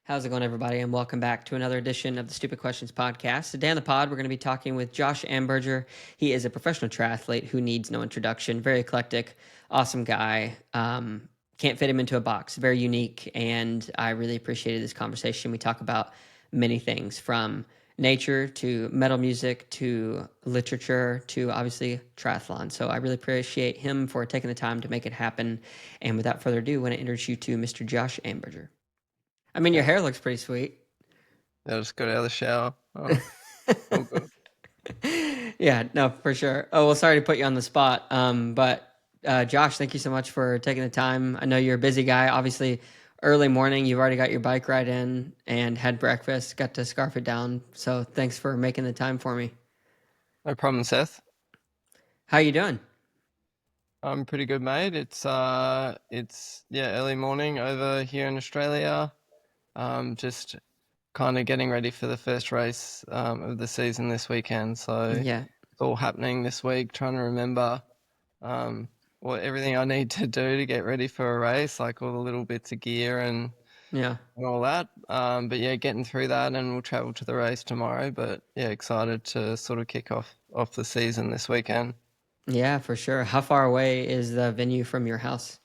How's it going, everybody? And welcome back to another edition of the Stupid Questions podcast. Today on the pod, we're going to be talking with Josh Amberger. He is a professional triathlete who needs no introduction. Very eclectic, awesome guy. Can't fit him into a box. Very unique, and I really appreciated this conversation. We talk about many things from nature to metal music to literature to obviously triathlon. So I really appreciate him for taking the time to make it happen. And without further ado, I want to introduce you to Mr. Josh Amberger. I mean, your Yeah, hair looks pretty sweet. I just got out of the shower. Oh, all good. Yeah, no, for sure. Oh, well, sorry to put you on the spot. But Josh, thank you so much for taking the time. I know you're a busy guy. Obviously, early morning, you've already got your bike ride in and had breakfast, got to scarf it down. So thanks for making the time for me. No problem, Seth. How you doing? I'm pretty good, mate. It's early morning over here in Australia. Just kind of getting ready for the first race of the season this weekend. So Yeah, it's all happening this week. Trying to remember um everything I need to do to get ready for a race, like all the little bits of gear yeah. and all that. But yeah, getting through that, and we'll travel to the race tomorrow. But yeah, excited to sort of kick off the season this weekend. Yeah, for sure. How far away is the venue from your house?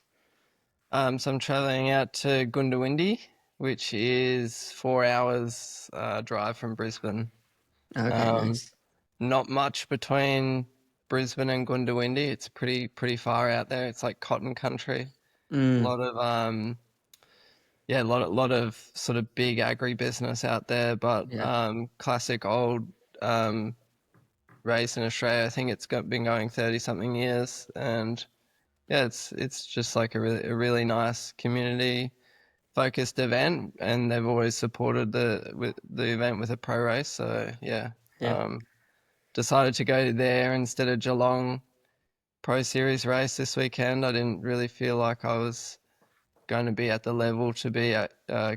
So I'm traveling out to Goondiwindi, which is 4 hours drive from Brisbane. Okay, Um, nice. Not much between Brisbane and Goondiwindi. It's pretty far out there. It's like cotton country. A Mm, lot of yeah, a lot of sort of big agribusiness out there, but yeah, classic old um, race in Australia. I think been going 30 something years, and yeah, it's just like a really nice community focused event, and they've always supported the event with a pro race. So yeah, yeah. um, decided to go there instead of Geelong Pro Series race this weekend. I didn't really feel like I was going to be at the level to be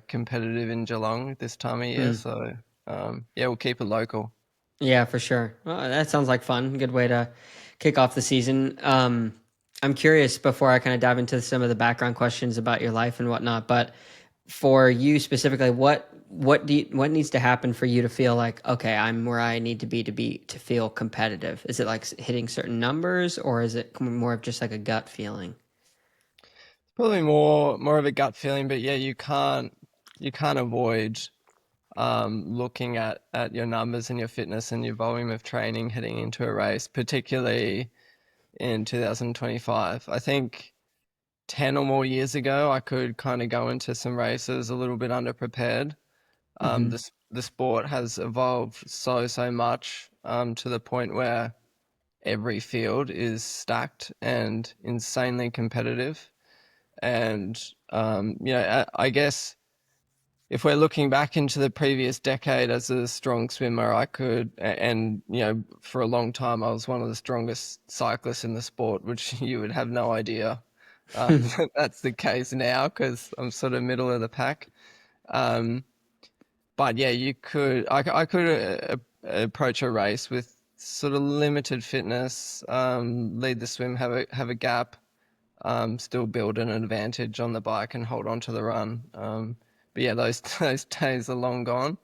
competitive in Geelong this time of year. Mm. So yeah, we'll keep it local. Yeah, for sure. Well, that sounds like fun. Good way to kick off the season. I'm curious before I kind of dive into some of the background questions about your life and whatnot, but for you specifically, what needs to happen for you to feel like, okay, I'm where I need to feel competitive? Is it like hitting certain numbers, or is it more of just like a gut feeling? Probably more of a gut feeling, but yeah, you can't avoid looking at your numbers and your fitness and your volume of training heading into a race, particularly in 2025. I think 10 or more years ago, I could kind of go into some races a little bit underprepared. Hmm. The sport has evolved so much to the point where every field is stacked and insanely competitive. And I guess if we're looking back into the previous decade as a strong swimmer, and for a long time, I was one of the strongest cyclists in the sport, which you would have no idea. That's the case now because I'm sort of middle of the pack. Um, but yeah, I could approach a race with sort of limited fitness, lead the swim, have a gap, still build an advantage on the bike and hold on to the run. But yeah, those those days are long gone.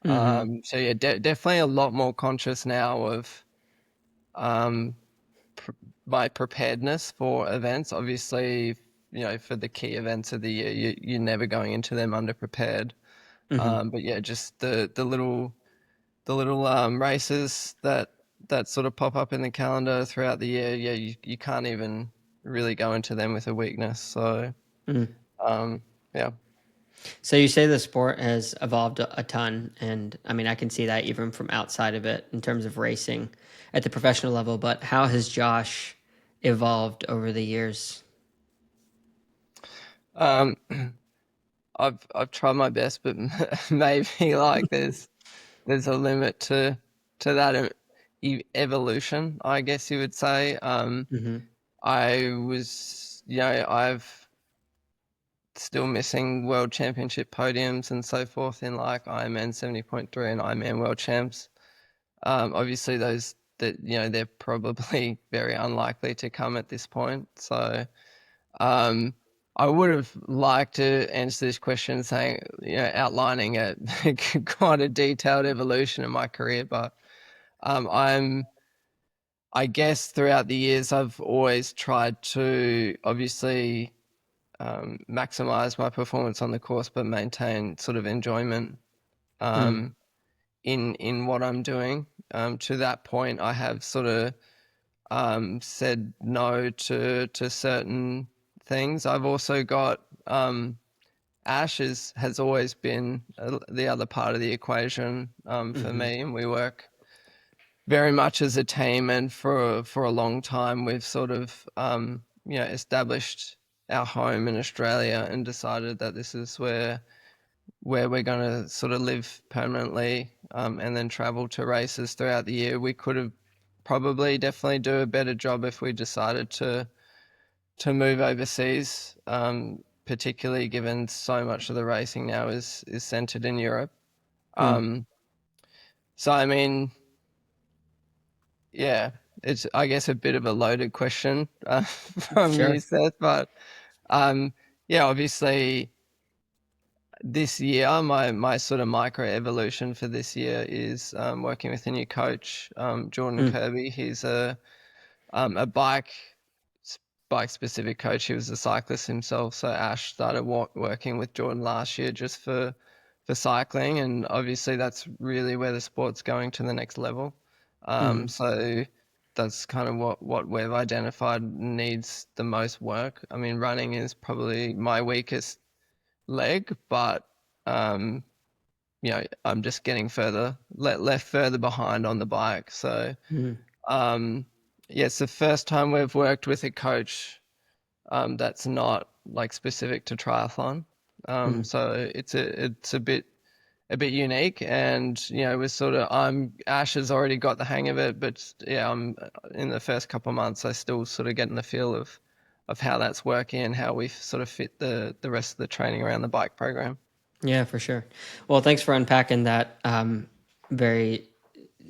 Hmm. So yeah, definitely a lot more conscious now of um, pr my preparedness for events. Obviously, for the key events of the year, you're never going into them underprepared. Hmm. But yeah, just the little races that sort of pop up in the calendar throughout the year. Yeah, you can't even really go into them with a weakness. So um, yeah. So you say the sport has evolved a ton, and I mean I can see that even from outside of it in terms of racing at the professional level. But how has Josh evolved over the years? Um, I've tried my best, but maybe like there's a limit to that evolution, I guess you would say. Hmm. I was, I've still missing world championship podiums and so forth in like Ironman 70.3 and Ironman world champs. Obviously those that they're probably very unlikely to come at this point. So um, I would have liked to answer this question saying, outlining a quite a detailed evolution in my career, but I guess throughout the years, I've always tried to obviously maximize my performance on the course, but maintain sort of enjoyment Mm, um, in what I'm doing. To that point, I have sort of said no to certain things. I've also got Ash has always been the other part of the equation for hmm me, and we work very much as a team. And for a long time, we've sort of established our home in Australia and decided that this is where we're going to sort of live permanently, and then travel to races throughout the year. We could have probably definitely do a better job if we decided to move overseas, particularly given so much of the racing now is centered in Europe. mm, Um, so I mean, yeah, it's I guess a bit of a loaded question from sure. you, Seth, but yeah, obviously this year, my sort of micro evolution for this year is working with a new coach, Jordan Mm, Kirby. He's a bike specific coach. He was a cyclist himself. So Ash started working with Jordan last year just for cycling, and obviously that's really where the sport's going to the next level. mm, So that's kind of what we've identified needs the most work. I mean, running is probably my weakest leg, but um, I'm just getting left further behind on the bike. So mm, um, yeah, it's the first time we've worked with a coach that's not like specific to triathlon. mm. So it's a bit unique, and we're sort of I'm Ash has already got the hang of it, but yeah, I'm in the first couple of months I still sort of getting the feel of how that's working and how we sort of fit the rest of the training around the bike program. Yeah, for sure. Well, thanks for unpacking that very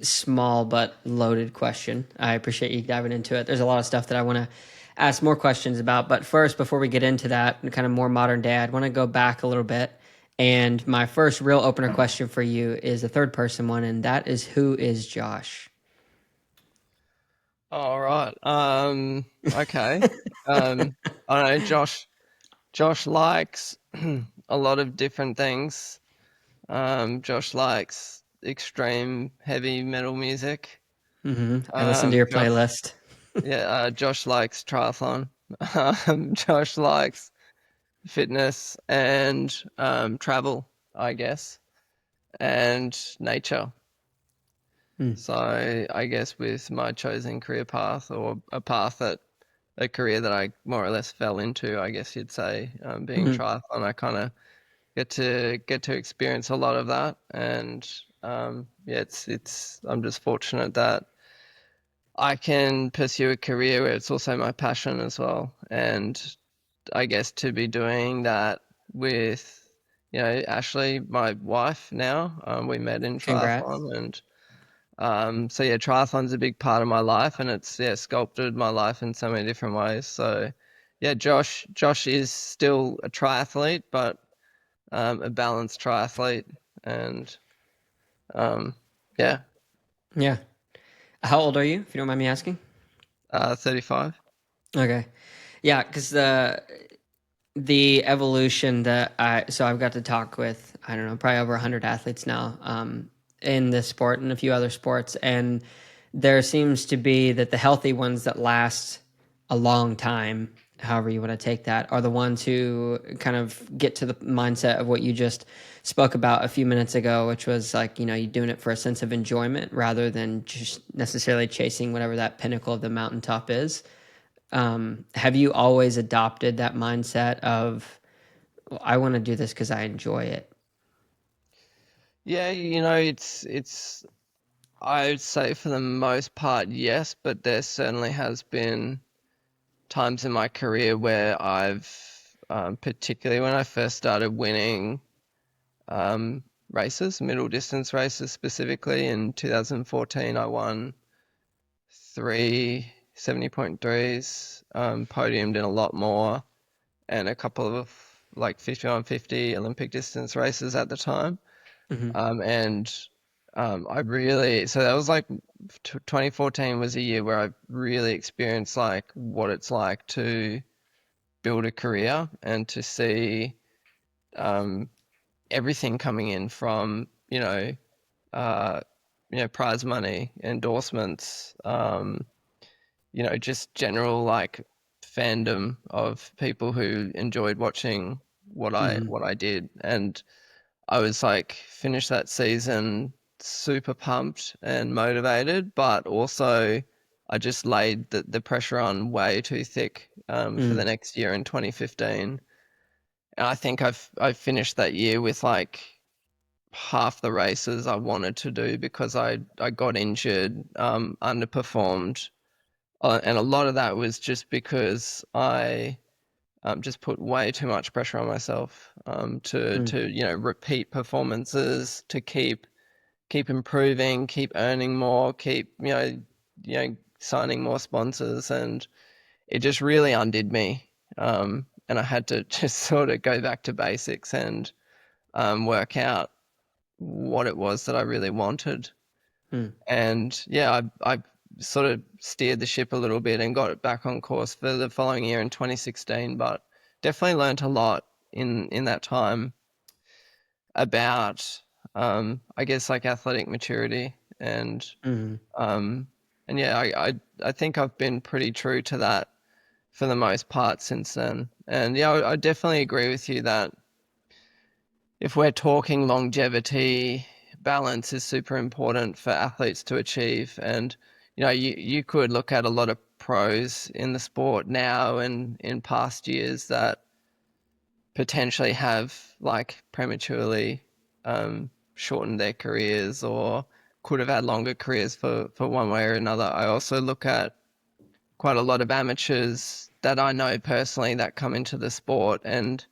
small but loaded question. I appreciate you diving into it. There's a lot of stuff that I want to ask more questions about. But first, before we get into that, kind of more modern day, I'd want to go back a little bit. And my first real opener question for you is a third person one, and that is, who is Josh? All right. Okay. I don't know. Josh likes a lot of different things. Josh likes extreme heavy metal music. I listened to your Josh, playlist. yeah, Josh likes triathlon. Josh likes fitness and travel, I guess, and nature. Mm, So I guess with my chosen career path, or a career that I more or less fell into, I guess you'd say, being mm, triathlon, I kind of get to experience a lot of that, and yeah, it's I'm just fortunate that I can pursue a career where it's also my passion as well, and I guess to be doing that with Ashley, my wife now. We met in congrats. triathlon, and so yeah, triathlon's a big part of my life, and it's sculpted my life in so many different ways. So yeah, Josh is still a triathlete, but a balanced triathlete, and um, yeah, Yeah. How old are you, if you don't mind me asking? 35. Okay. Yeah, because the evolution that I've got to talk with, I don't know, probably over 100 athletes now, in this sport and a few other sports, and there seems to be that the healthy ones that last a long time, however you want to take that, are the ones who kind of get to the mindset of what you just spoke about a few minutes ago, which was like, you're doing it for a sense of enjoyment rather than just necessarily chasing whatever that pinnacle of the mountaintop is. Have you always adopted that mindset of, well, I want to do this because I enjoy it? Yeah, it's I would say for the most part, yes, but there certainly has been times in my career where I've, particularly when I first started winning races, middle distance races specifically in 2014, I won three 70.3s, podiumed in a lot more. and a couple of like 50 on 50 Olympic distance races at the time. Hmm. And I really, so that was like 2014 was a year where I really experienced like what it's like to build a career and to see um, everything coming in from, uh, prize money, endorsements, just general like fandom of people who enjoyed watching Hmm. what I did. And I was like finished that season super pumped and motivated, but also I just laid the pressure on way too thick for the Mm. next year in 2015. And I think I finished that year with like half the races I wanted to do because I got injured, underperformed, and a lot of that was just because I just put way too much pressure on myself Mm. to repeat performances, to keep improving, keep earning more, keep signing more sponsors, and it just really undid me. And I had to just sort of go back to basics and work out what it was that I really wanted. Mm. And yeah, I sort of steered the ship a little bit and got it back on course for the following year in 2016. But definitely learned a lot in that time about, I guess, like athletic maturity and Mm. um, and yeah, I think I've been pretty true to that for the most part since then. And yeah, I definitely agree with you that if we're talking longevity, balance is super important for athletes to achieve. And, you could look at a lot of pros in the sport now and in past years that potentially have like prematurely shortened their careers or could have had longer careers for one way or another. I also look at quite a lot of amateurs that I know personally that come into the sport and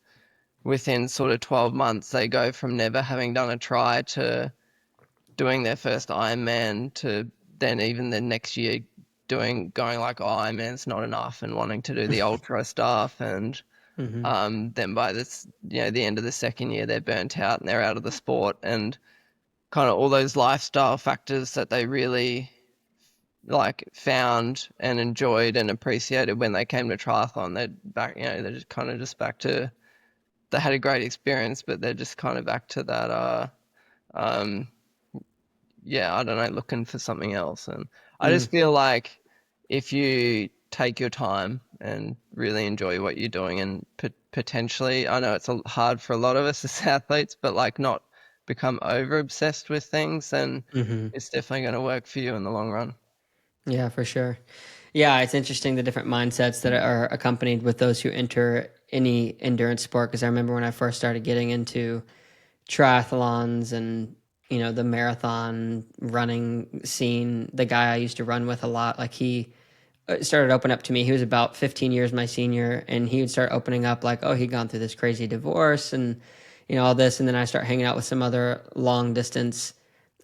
within sort of 12 months, they go from never having done a try to doing their first Ironman to then even the next year going like, oh, Ironman's not enough and wanting to do the ultra stuff. And Hmm. then by this, the end of the second year, they're burnt out and they're out of the sport. And kind of all those lifestyle factors that they really like found and enjoyed and appreciated when they came to triathlon, they're back, they're just kind of just back to they had a great experience, but they're just kind of back to that, um, yeah, I don't know, looking for something else. And I Mm. just feel like if you take your time and really enjoy what you're doing and potentially, I know it's hard for a lot of us as athletes, but like not become over obsessed with things, then Hmm. it's definitely going to work for you in the long run. Yeah, for sure. Yeah, it's interesting the different mindsets that are accompanied with those who enter any endurance sport. Because I remember when I first started getting into triathlons and the marathon running scene, the guy I used to run with a lot, like he started opening up to me. He was about 15 years my senior, and he would start opening up like, oh, he'd gone through this crazy divorce and all this. And then I start hanging out with some other long distance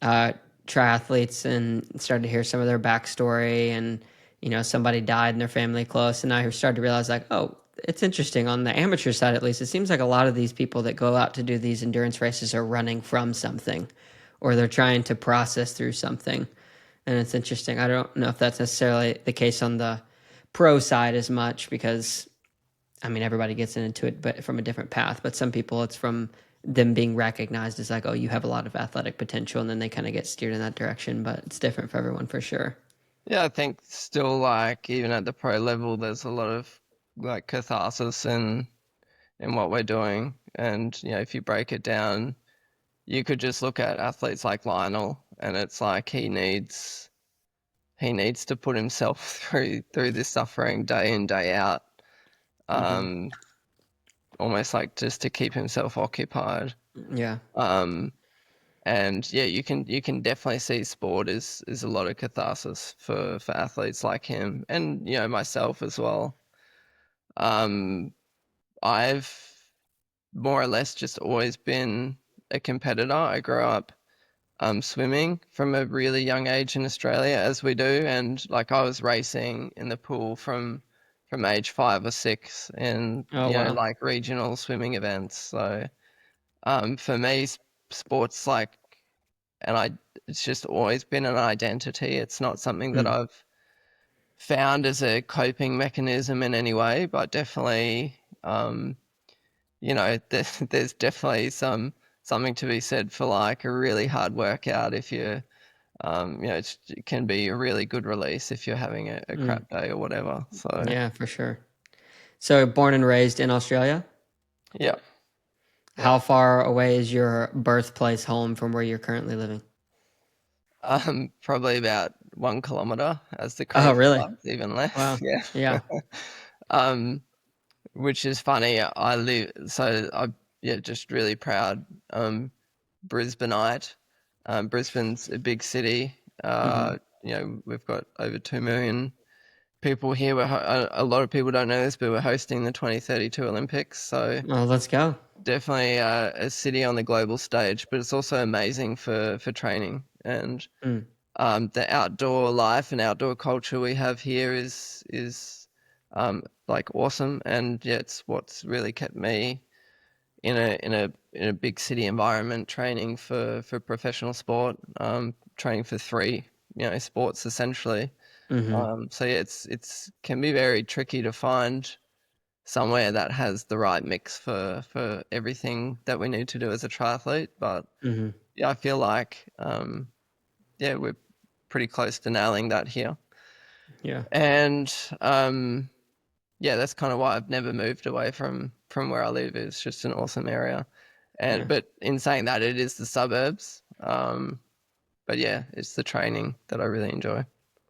uh, triathletes and started to hear some of their backstory. And somebody died in their family close, and I started to realize like, oh, it's interesting on the amateur side at least. It seems like a lot of these people that go out to do these endurance races are running from something, or they're trying to process through something. And it's interesting. I don't know if that's necessarily the case on the pro side as much because I mean everybody gets into it but from a different path. But some people it's from them being recognized as like, oh, you have a lot of athletic potential, and then they kind of get steered in that direction. But it's different for everyone for sure. Yeah, I think still like even at the pro level, there's a lot of like catharsis in what we're doing. And, if you break it down, you could just look at athletes like Lionel and it's like he needs to put himself through this suffering day in, day out. Hmm. Um, almost like just to keep himself occupied. Yeah. Um, and yeah, you can definitely see sport is a lot of catharsis for athletes like him and myself as well. Um, I've more or less just always been a competitor. I grew up swimming from a really young age in Australia, as we do, and like I was racing in the pool from from age 5 or 6 in, Oh, wow. like regional swimming events. So for me, sports like, and it's just always been an identity. It's not something that Mm, I've found as a coping mechanism in any way, but definitely, there's definitely something to be said for like a really hard workout if you're, it can be a really good release if you're having a mm. crap day or whatever. So Yeah, for sure. So born and raised in Australia? yeah, yeah. How far away is your birthplace home from where you're currently living? Probably about 1 kilometer as the crow Oh, really? flies, even less. Wow. Yeah. Yeah. Um, which is funny. I'm yeah, just really proud. Brisbaneite. Brisbane's a big city. Hmm. We've got over 2 million people here. A lot of people don't know this, but we're hosting the 2032 Olympics. So Well, let's go. definitely a city on the global stage, but it's also amazing for training and Mm, the outdoor life and outdoor culture we have here is like awesome, and yeah, it's what's really kept me in a big city environment, training for professional sport, training for three sports essentially. hmm. So yeah, it's can be very tricky to find somewhere that has the right mix for everything that we need to do as a triathlete. But Hmm. yeah, I feel like yeah, we're pretty close to nailing that here. Yeah. And yeah, that's kind of why I've never moved away from where I live. It's just an awesome area. And Yeah. but in saying that, it is the suburbs. But yeah, it's the training that I really enjoy.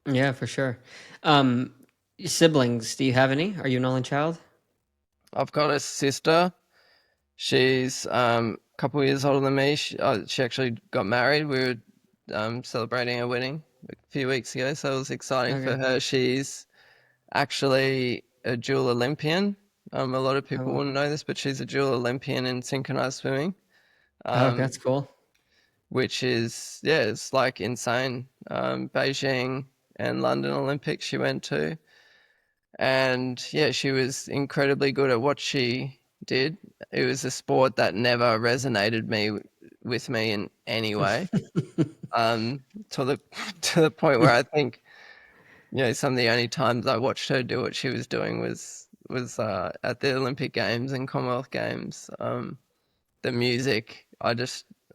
Yeah, for sure. Um, Siblings, do you have any? Are you an only child? I've got a sister. She's a couple of years older than me. She actually got married. We were celebrating her wedding a few weeks ago, so it was exciting for Okay. her. She's actually a dual Olympian. A lot of Oh, people well. wouldn't know this, but she's a dual Olympian in synchronized swimming, Oh, um, that's cool. which is, yeah, it's like insane. Beijing and London Olympics she went to. And yeah, she was incredibly good at what she did. It was a sport that never resonated with me in any way. Um, to the to the point where I think some of the only times I watched her do what she was doing was at the Olympic Games and Commonwealth Games. The music,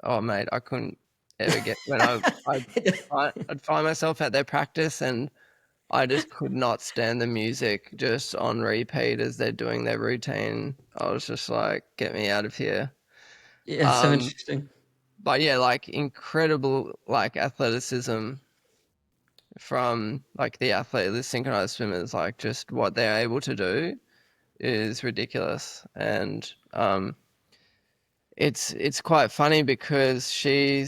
oh mate, I couldn't ever get when I'd find myself at their practice and I just could not stand the music just on repeat as they're doing their routine. I was just like, get me out of here. Yeah, so Um, interesting. but yeah, like incredible like athleticism from like the synchronized swimmers, like just what they're able to do is ridiculous. And it's quite funny because she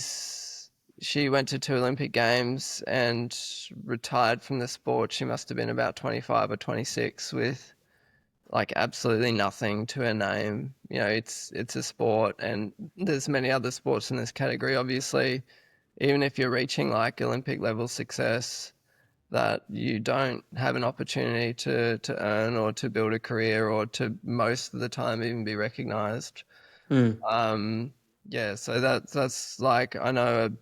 went to two Olympic Games and retired from the sport. She must have been about 25 or 26 with like absolutely nothing to her name. It's a sport, and there's many other sports in this category. Obviously, even if you're reaching like Olympic level success, that you don't have an opportunity to earn or to build a career or to most of the time even be recognized. Mm, Um, yeah, so that's like I know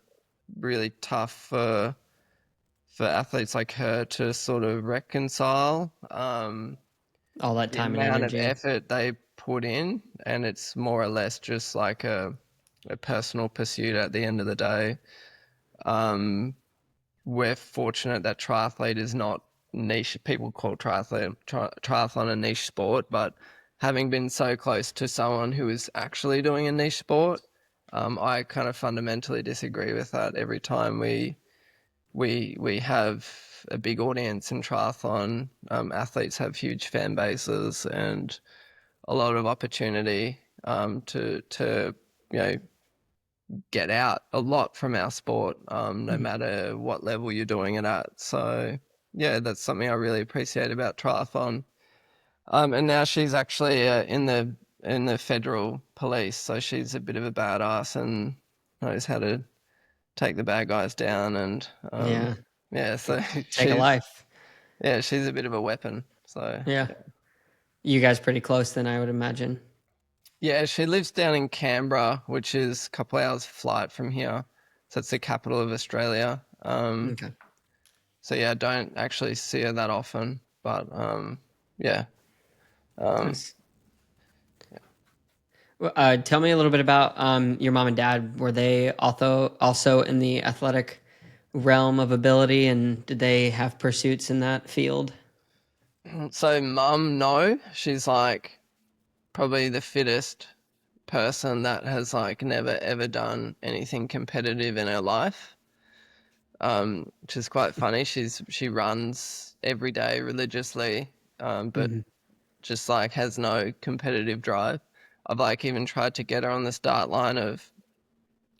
really tough for athletes like her to sort of reconcile. all that The time and amount of energy. effort they put in, and it's more or less just like a personal pursuit at the end of the day. Um, we're fortunate that triathlete is not niche. People call triathlon a niche sport, but having been so close to someone who is actually doing a niche sport, I kind of fundamentally disagree with that. Every time we have a big audience in triathlon, athletes have huge fan bases and a lot of opportunity to you know get out a lot from our sport, no Mm, matter what level you're doing it at. So yeah, that's something I really appreciate about triathlon. And now she's actually in the federal police, so she's a bit of a badass and knows how to take the bad guys down. And yeah. yeah, so Take a she's life. yeah she's a bit of a weapon. So Yeah. You guys pretty close then, I would imagine. yeah, she lives down in Canberra, which is a couple hours flight from here. So it's the capital of Australia. Okay. So yeah, I don't actually see her that often, but yeah. Um, Nice. Well, tell me a little bit about your mom and dad. Were they also in the athletic realm of ability, and did they have pursuits in that field? so mum, no, she's like probably the fittest person that has like never ever done anything competitive in her life. Which is quite funny. She runs every day religiously, but Hmm. just like has no competitive drive. I've like even tried to get her on the start line of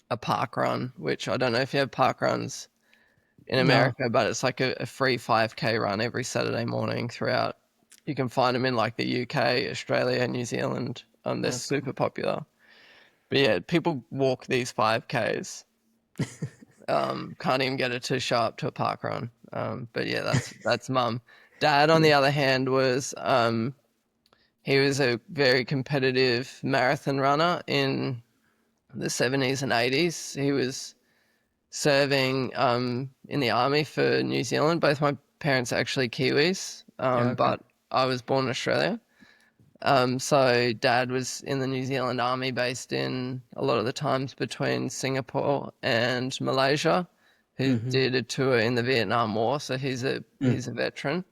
a park run, which I don't know if you have park runs in No, America, but it's like a free 5K run every Saturday morning throughout. You can find them in like the UK, Australia, New Zealand. They're that's cool. super popular. But yeah, people walk these 5Ks. Can't even get it to show up to a park run. But yeah, that's mum. Dad, on Yeah. the other hand, he was a very competitive marathon runner in the 70s and 80s. He was serving in the army for New Zealand. Both my parents are actually Kiwis, Yeah. Okay. but I was born in Australia. So dad was in the New Zealand army based in a lot of the times between Singapore and Malaysia, who Hmm. did a tour in the Vietnam War, so he's a veteran.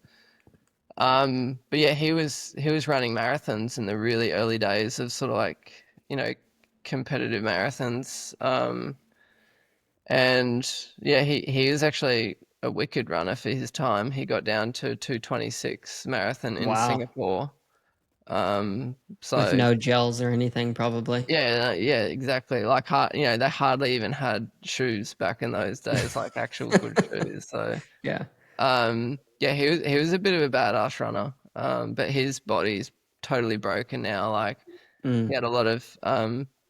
But yeah, he was running marathons in the really early days of sort of like, you know, competitive marathons. And yeah, he was actually a wicked runner for his time. He got down to 2:26 marathon in Wow. Singapore. With So no gels or anything, probably. yeah, yeah, exactly. Like, they hardly even had shoes back in those days, like actual good shoes. So, Yeah. yeah, he was a bit of a badass runner. But his body's totally broken now. Like, he Mm. had a lot of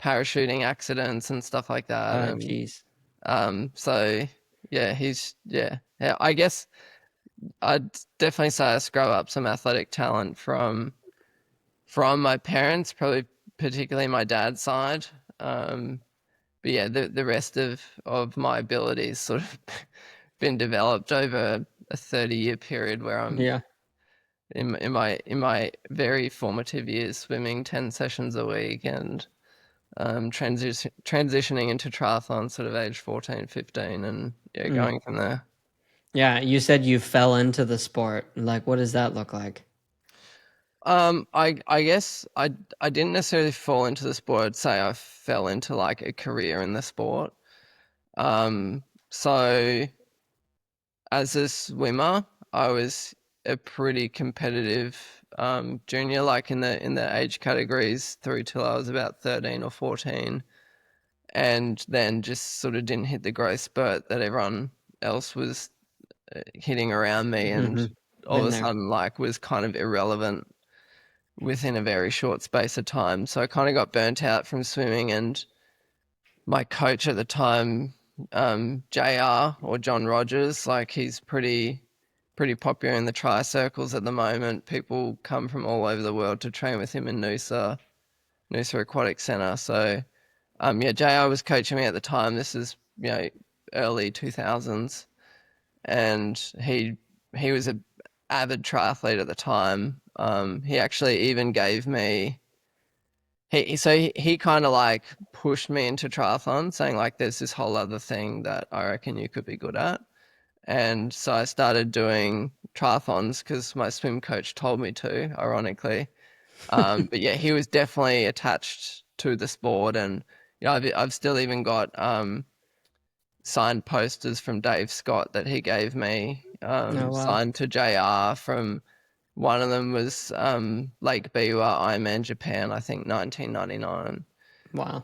parachuting accidents and stuff like that, and Jeez. so yeah, yeah. I guess I'd definitely say I scrub up some athletic talent from my parents, probably particularly my dad's side. Um, but yeah, the rest of my abilities sort of been developed over a 30-year period where I'm Yeah. in my very formative years swimming 10 sessions a week and transitioning into triathlon sort of age 14, 15, and yeah, Mm. going from there. Yeah. You said you fell into the sport. Like, what does that look like? I guess I didn't necessarily fall into the sport. I'd say I fell into like a career in the sport. Um, so as a swimmer, I was a pretty competitive junior, like in the age categories through till I was about 13 or 14, and then just sort of didn't hit the growth spurt that everyone else was hitting around me, and Hmm. all of Been a there. sudden like was kind of irrelevant within a very short space of time. So I kind of got burnt out from swimming, and my coach at the time, JR or John Rogers, like he's pretty popular in the tri circles at the moment. People come from all over the world to train with him in Noosa Aquatic Centre. So yeah, JR was coaching me at the time. This is, early 2000s, and he was a avid triathlete at the time. He actually even gave me he kind of like pushed me into triathlon, saying like there's this whole other thing that I reckon you could be good at. And so I started doing triathlons because my swim coach told me to, ironically. But yeah, he was definitely attached to the sport, and I've still even got signed posters from Dave Scott that he gave me, Oh, wow. signed to JR from one of them was Lake Biwa Ironman Japan, I think 1999. Wow.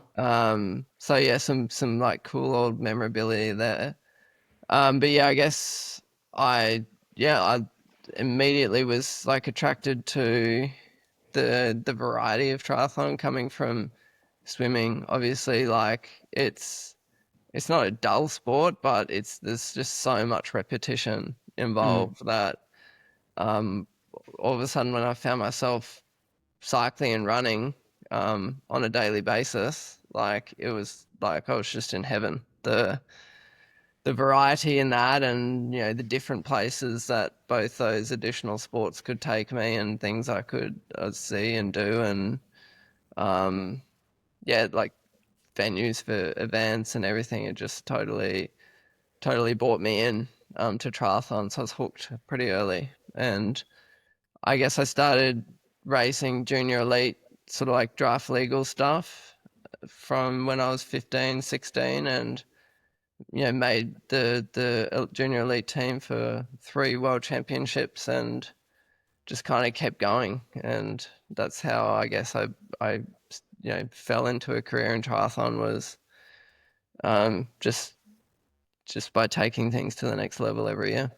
So yeah, some like cool old memorability there. But yeah, I guess I I immediately was like attracted to the variety of triathlon coming from swimming. Obviously, like it's not a dull sport, but there's just so much repetition Mm. involved that all of a sudden when I found myself cycling and running on a daily basis, like it was like I was just in heaven. The variety in that, and the different places that both those additional sports could take me, and things I could see and do, and yeah, like venues for events and everything. It just totally brought me in to triathlon. So I was hooked pretty early, and I guess I started racing junior elite, sort of like draft legal stuff from when I was 15, 16, and made the junior elite team for 3 world championships, and just kind of kept going. And that's how I guess I fell into a career in triathlon, was just by taking things to the next level every year.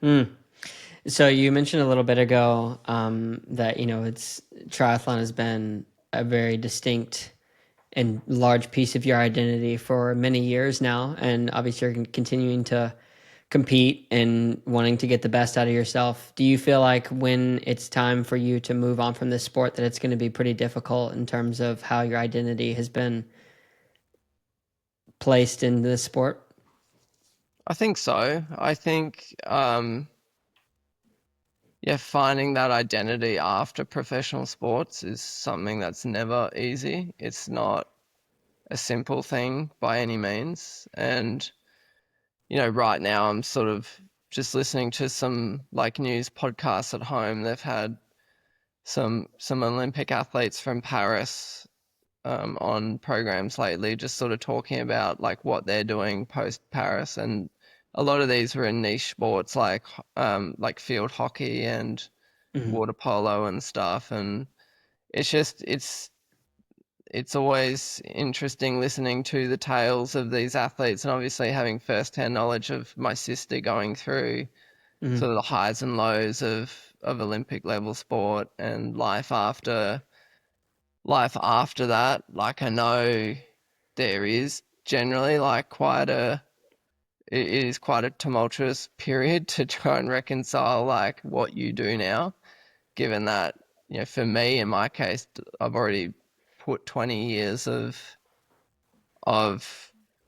Mm. So you mentioned a little bit ago that it's triathlon has been a very distinct and large piece of your identity for many years now, and obviously you're continuing to compete and wanting to get the best out of yourself. Do you feel like when it's time for you to move on from this sport that it's going to be pretty difficult in terms of how your identity has been placed in this sport? I think so. I think yeah, finding that identity after professional sports is something that's never easy. It's not a simple thing by any means. And right now I'm sort of just listening to some like news podcasts at home. They've had some Olympic athletes from Paris on programs lately, just sort of talking about like what they're doing post Paris, and a lot of these were in niche sports like field hockey and Hmm. water polo and stuff. And it's always interesting listening to the tales of these athletes, and obviously having first-hand knowledge of my sister going through Hmm. sort of the highs and lows of Olympic level sport and life after that. Like I know there is generally like it is quite a tumultuous period to try and reconcile like what you do now, given that, for me, in my case, I've already put 20 years of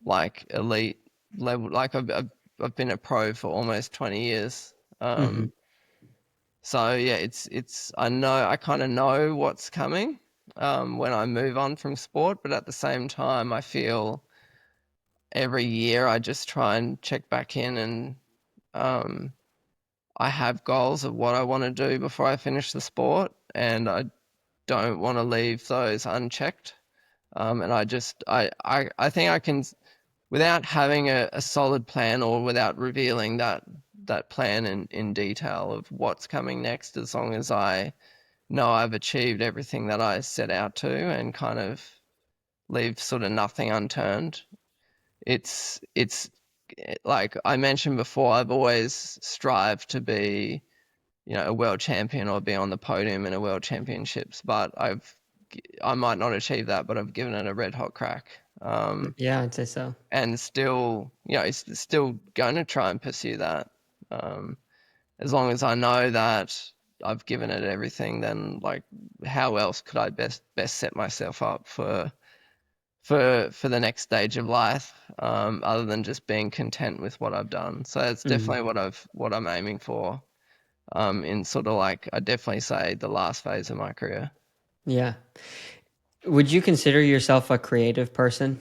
like elite level, like I've been a pro for almost 20 years. Hmm. So yeah, I kind of know what's coming when I move on from sport, but at the same time, I feel every year I just try and check back in, and um, I have goals of what I want to do before I finish the sport, and I don't want to leave those unchecked. And I think I can, without having a solid plan or without revealing that plan in detail of what's coming next, as long as I know I've achieved everything that I set out to and kind of leave sort of nothing unturned. It's like I mentioned before, I've always strived to be, a world champion or be on the podium in a world championships, but I might not achieve that, but I've given it a red hot crack. Yeah, I'd say so. And still, it's still going to try and pursue that. Um, as long as I know that I've given it everything, then like, how else could I best set myself up for the next stage of life, other than just being content with what I've done. So it's Hmm. definitely what I'm aiming for. In sort of like, I definitely say the last phase of my career. Yeah. Would you consider yourself a creative person?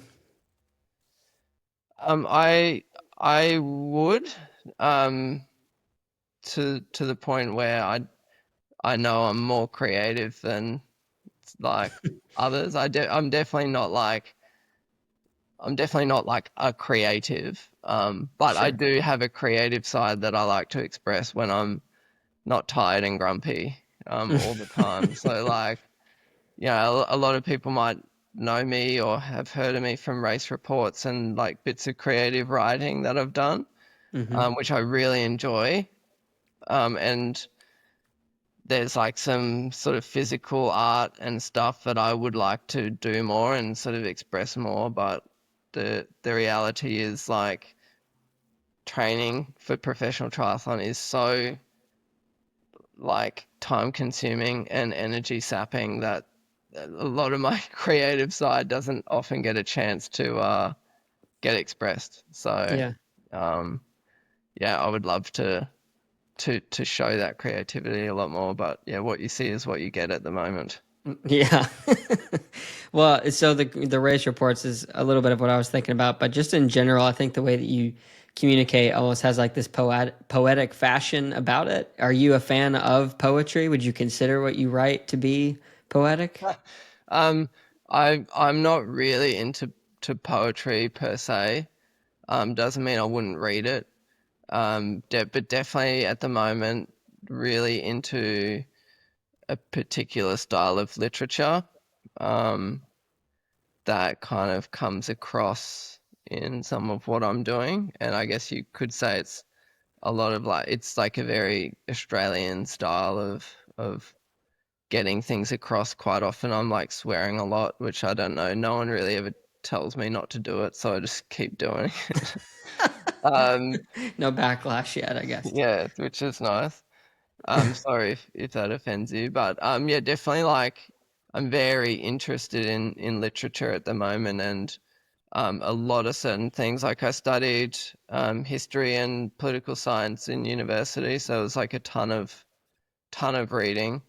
I would, um, to the point where I know I'm more creative than like others. I'm definitely not like a creative. But I Sure. do have a creative side that I like to express when I'm not tired and grumpy all the time. So like, a lot of people might know me or have heard of me from race reports and like bits of creative writing that I've done, Hmm. which I really enjoy. And there's like some sort of physical art and stuff that I would like to do more and sort of express more, but the reality is like training for professional triathlon is so like time consuming and energy sapping that a lot of my creative side doesn't often get a chance to get expressed. So Yeah. um, yeah, I would love to show that creativity a lot more, but yeah, what you see is what you get at the moment. Yeah. Well, so the race reports is a little bit of what I was thinking about, but just in general, I think the way that you communicate almost has like this poetic fashion about it. Are you a fan of poetry? Would you consider what you write to be poetic? Um, I'm not really into to poetry per se. Doesn't mean I wouldn't read it. But definitely at the moment, really into a particular style of literature. Um, that kind of comes across in some of what I'm doing, and I guess you could say it's a lot of like it's like a very Australian style of getting things across. Quite often I'm like swearing a lot, which I don't know. No one really ever tells me not to do it, so I just keep doing it. Um, No backlash yet, I guess. yeah, which is nice. Sorry if that offends you, but yeah, definitely like I'm very interested in literature at the moment and a lot of certain things. Like I studied history and political science in university, so it was like a ton of reading.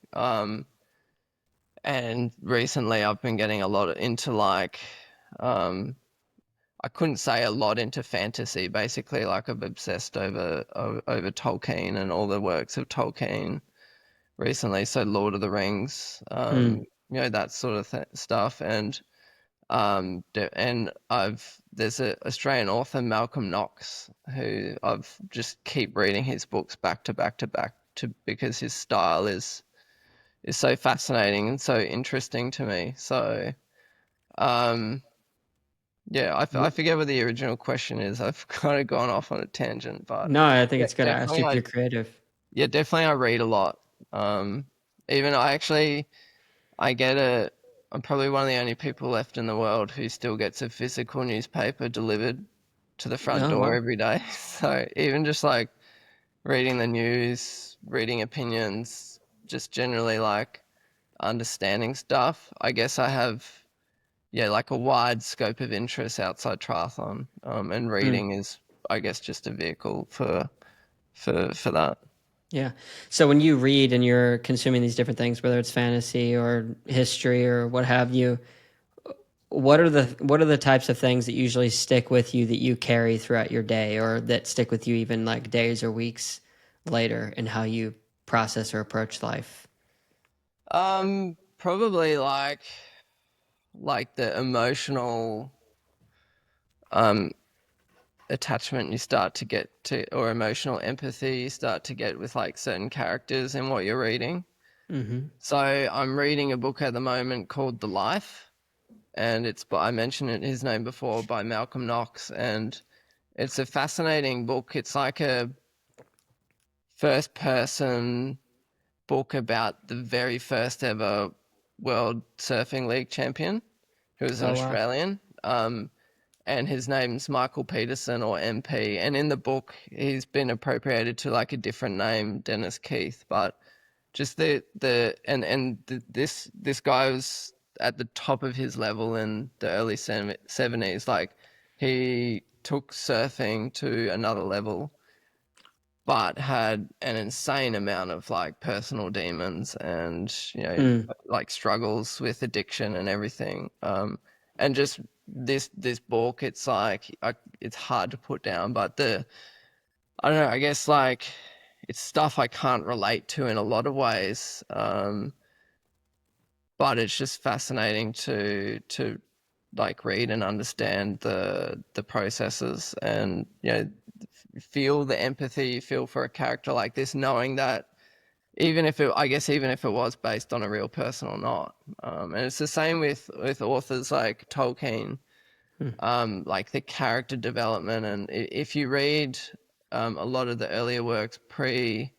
And recently I've been getting a lot into like um, I couldn't say a lot into fantasy. Basically, like I've obsessed over Tolkien and all the works of Tolkien recently. So Lord of the Rings, Mm. that sort of stuff. And I've there's a Australian author Malcolm Knox who I've just keep reading his books back to back to back to because his style is so fascinating and so interesting to me. So um, yeah, I forget what the original question is. I've kind of gone off on a tangent, but No, I think yeah, it's good. I asked you if you're creative. definitely I read a lot. Um, even I get a I'm probably one of the only people left in the world who still gets a physical newspaper delivered to the front Oh, door wow. every day. So even just like reading the news, reading opinions, just generally like understanding stuff. I guess I have yeah, like a wide scope of interests outside triathlon. And Mm. reading is I guess just a vehicle for that. Yeah. So when you read and you're consuming these different things, whether it's fantasy or history or what have you, what are the types of things that usually stick with you that you carry throughout your day or that stick with you even like days or weeks later in how you process or approach life? Probably like the emotional um attachment you start to get to or emotional empathy you start to get with like certain characters in what you're reading. Hmm. So I'm reading a book at the moment called The Life, and it's by I mentioned his name before by Malcolm Knox, and it's a fascinating book. It's like a first person book about the very first ever World Surfing League champion, who was an Oh, wow. Australian. And his name's Michael Peterson or MP. And in the book, he's been appropriated to like a different name, Dennis Keith. But just this guy was at the top of his level in the early 70s. Like he took surfing to another level, but had an insane amount of like personal demons and Mm. like struggles with addiction and everything. And just this book, it's like it's hard to put down, but the I don't know, I guess like it's stuff I can't relate to in a lot of ways. But it's just fascinating to like read and understand the processes and feel the empathy you feel for a character like this, knowing that even if it was based on a real person or not. And it's the same with authors like Tolkien, Mm. like the character development. And if you read a lot of the earlier works pre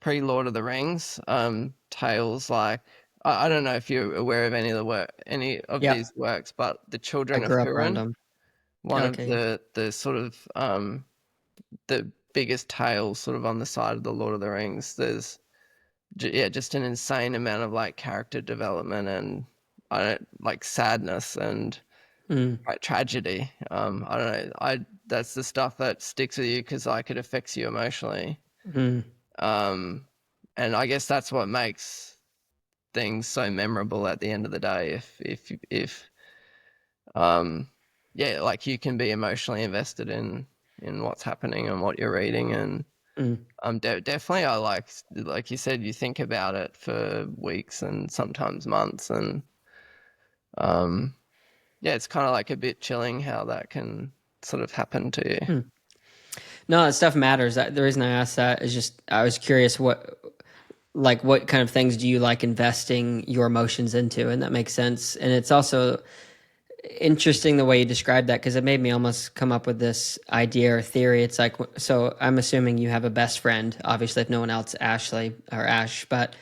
Lord of the Rings, tales like I don't know if you're aware of any of Yeah. these works, but the I Children of grew up around Hurin, them. one of Okay. the sort of the biggest tales sort of on the side of the Lord of the Rings. yeah, just an insane amount of like character development and I don't like sadness and Mm, like tragedy. I don't know. I That's the stuff that sticks with you because like it affects you emotionally. mm, Um, and I guess that's what makes things so memorable at the end of the day. If um, yeah, like you can be emotionally invested in what's happening and what you're reading, and mm, definitely I like you said, you think about it for weeks and sometimes months, and um, yeah, it's kind of like a bit chilling how that can sort of happen to you. mm. No, that stuff matters. The reason I asked that is just I was curious what kind of things do you like investing your emotions into, and that makes sense. And it's also interesting the way you described that because it made me almost come up with this idea or theory. It's like, so I'm assuming you have a best friend, obviously, if no one else, Ashley or Ash, but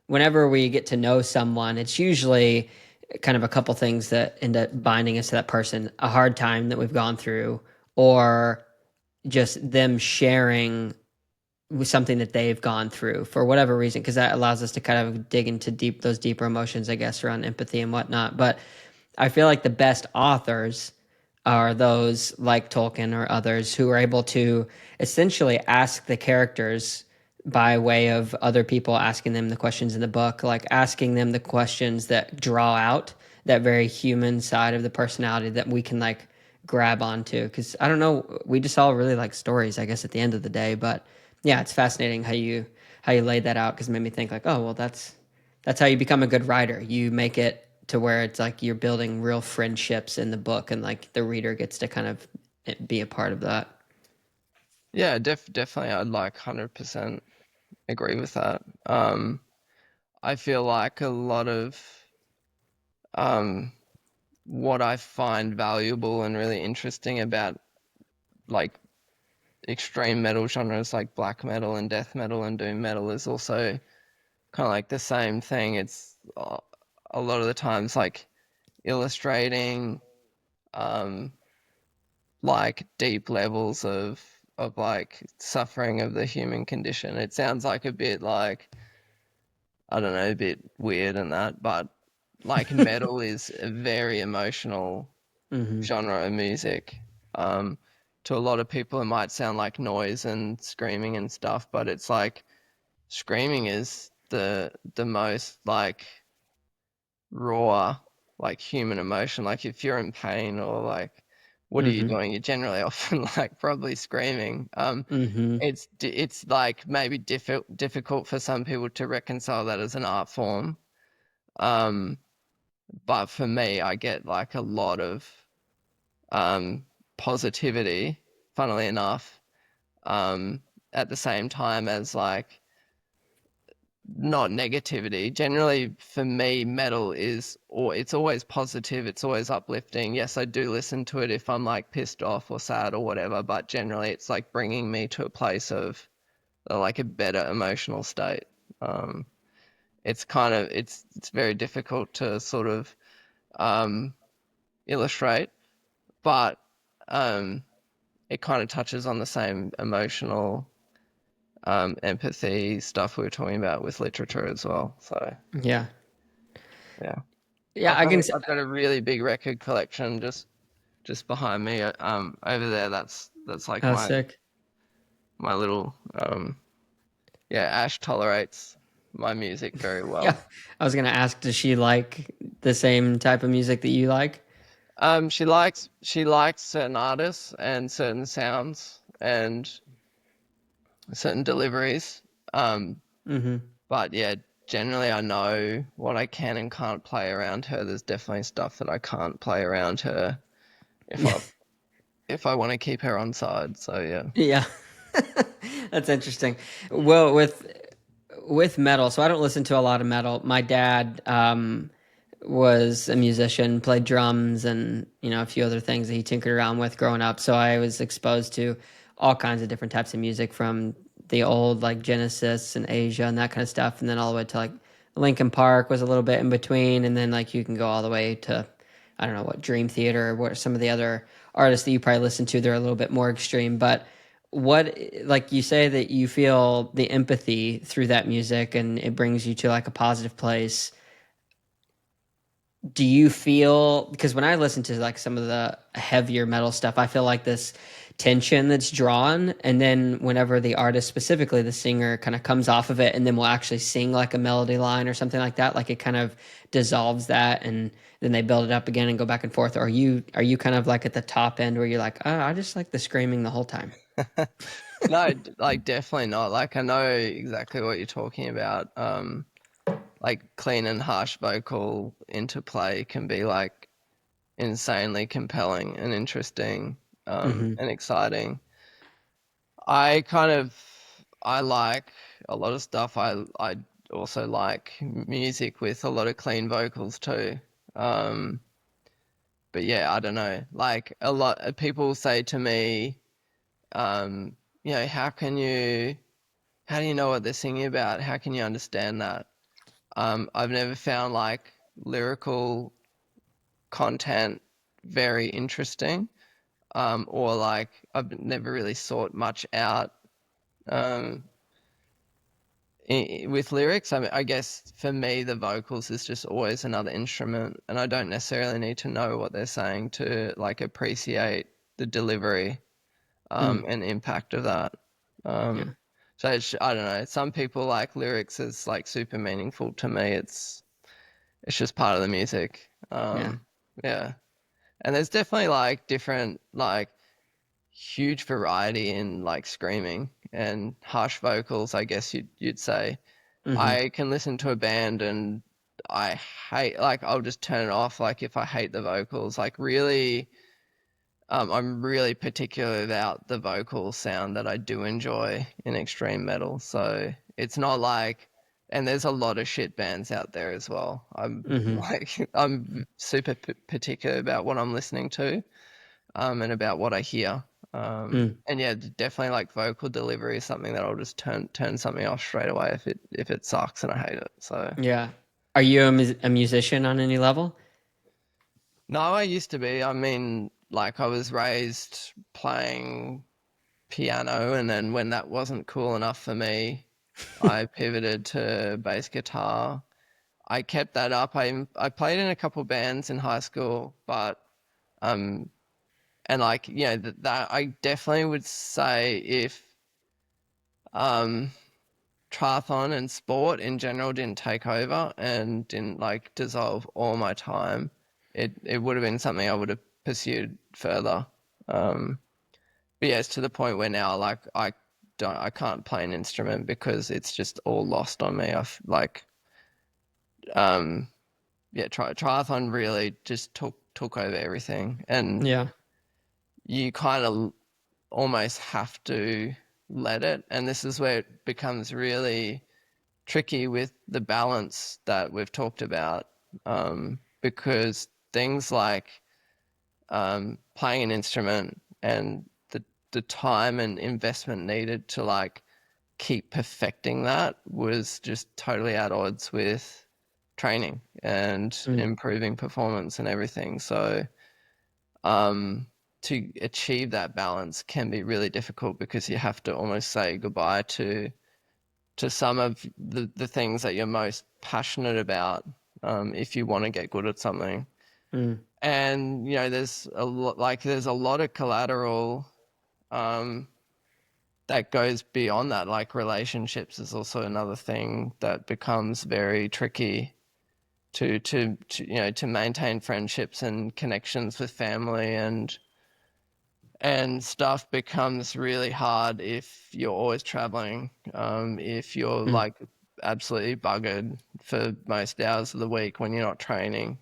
whenever we get to know someone, it's usually kind of a couple things that end up binding us to that person, a hard time that we've gone through, or just them sharing with something that they've gone through for whatever reason, because that allows us to kind of dig into those deeper emotions, I guess, around empathy and whatnot. But I feel like the best authors are those like Tolkien or others who are able to essentially ask the characters by way of other people asking them the questions in the book, like asking them the questions that draw out that very human side of the personality that we can like grab onto. Because I don't know, we just all really like stories, I guess, at the end of the day. But yeah, it's fascinating how you laid that out because it made me think like, oh well, that's how you become a good writer. You make it to where it's like you're building real friendships in the book, and like the reader gets to kind of be a part of that. Yeah, definitely, I'd like 100% agree with that. I feel like a lot of um, what I find valuable and really interesting about like extreme metal genres like black metal and death metal and doom metal is also kind of like the same thing. It's a lot of the times like illustrating um, like deep levels of like suffering of the human condition. It sounds like a bit like I don't know, a bit weird and that, but like metal is a very emotional Hmm. genre of music. Um, to a lot of people, it might sound like noise and screaming and stuff, but it's like screaming is the most like raw, like human emotion. Like if you're in pain or like, what are you Hmm. doing? You're generally often like probably screaming. Hmm. It's like maybe difficult for some people to reconcile that as an art form. Um, but for me, I get like a lot of um, positivity, funnily enough, um, at the same time as like not negativity. Generally, for me, metal is, or it's always positive, it's always uplifting. Yes, I do listen to it if I'm like pissed off or sad or whatever, but generally, it's like bringing me to a place of like a better emotional state. Um, it's very difficult to sort of um, illustrate, but um, it kind of touches on the same emotional empathy stuff we were talking about with literature as well. So Yeah, yeah, yeah. I can. I've got a really big record collection just behind me over there. That's like Oh, sick. my little yeah. Ash tolerates my music very Yeah, well. I was gonna ask, does she like the same type of music that you like? She likes certain artists and certain sounds and certain deliveries. Um, Hmm. but yeah, generally I know what I can and can't play around her. There's definitely stuff that I can't play around her if Yeah, I want to keep her on side. So yeah. yeah. That's interesting. Well, with metal, so I don't listen to a lot of metal. My dad was a musician, played drums, and a few other things that he tinkered around with growing up. So I was exposed to all kinds of different types of music, from the old like Genesis and Asia and that kind of stuff, and then all the way to like Linkin Park was a little bit in between, and then like you can go all the way to I don't know what Dream Theater or what some of the other artists that you probably listen to. They're a little bit more extreme, but what, like you say that you feel the empathy through that music and it brings you to like a positive place. Do you feel, because when I listen to like some of the heavier metal stuff, I feel like this tension that's drawn, and then whenever the artist, specifically the singer, kind of comes off of it and then will actually sing like a melody line or something like that, like it kind of dissolves that, and then they build it up again and go back and forth? Or are you kind of like at the top end where you're like, oh, I just like the screaming the whole time? No, like definitely not. Like I know exactly what you're talking about. Like clean and harsh vocal interplay can be like insanely compelling and interesting, Mm-hmm. and exciting. I kind of I like a lot of stuff. I also like music with a lot of clean vocals too. Um, but yeah, I don't know. Like a lot of people say to me, um, how do you know what they're singing about? How can you understand that? I've never found like lyrical content very interesting, or like I've never really sought much out, um, with lyrics. I mean, I guess for me, the vocals is just always another instrument, and I don't necessarily need to know what they're saying to like appreciate the delivery, Mm, and impact of that. Um, yeah, so I don't know. Some people like lyrics as like super meaningful. To me, it's just part of the music. yeah. Yeah, and there's definitely like different like huge variety in like screaming and harsh vocals, I guess you'd say. Mm-hmm. I can listen to a band and I hate like I'll just turn it off like if I hate the vocals. Like really, I'm really particular about the vocal sound that I do enjoy in extreme metal. So it's not like, and there's a lot of shit bands out there as well. I'm Mm-hmm. like I'm super particular about what I'm listening to, and about what I hear. Mm, And yeah, definitely like vocal delivery is something that I'll just turn something off straight away if it sucks and I hate it. So yeah. Are you a musician on any level? no, I used to be. I mean, like I was raised playing piano, and then when that wasn't cool enough for me, I pivoted to bass guitar. I kept that up. I played in a couple bands in high school, but um, and like that I definitely would say if um triathlon and sport in general didn't take over and didn't like dissolve all my time, it would have been something I would have pursued further. Um, but yeah, it's to the point where now like I can't play an instrument because it's just all lost on me. I've like um yeah, triathlon really just took over everything, and Yeah. you kind of almost have to let it. And this is where it becomes really tricky with the balance that we've talked about, because things like playing an instrument and the time and investment needed to like keep perfecting that was just totally at odds with training and Mm, improving performance and everything. So um, to achieve that balance can be really difficult because you have to almost say goodbye to some of the things that you're most passionate about, if you want to get good at something. mm, And there's a lot of collateral, um, that goes beyond that. Like relationships is also another thing that becomes very tricky to maintain friendships and connections with family and stuff becomes really hard if you're always traveling, if you're mm, like absolutely buggered for most hours of the week when you're not training.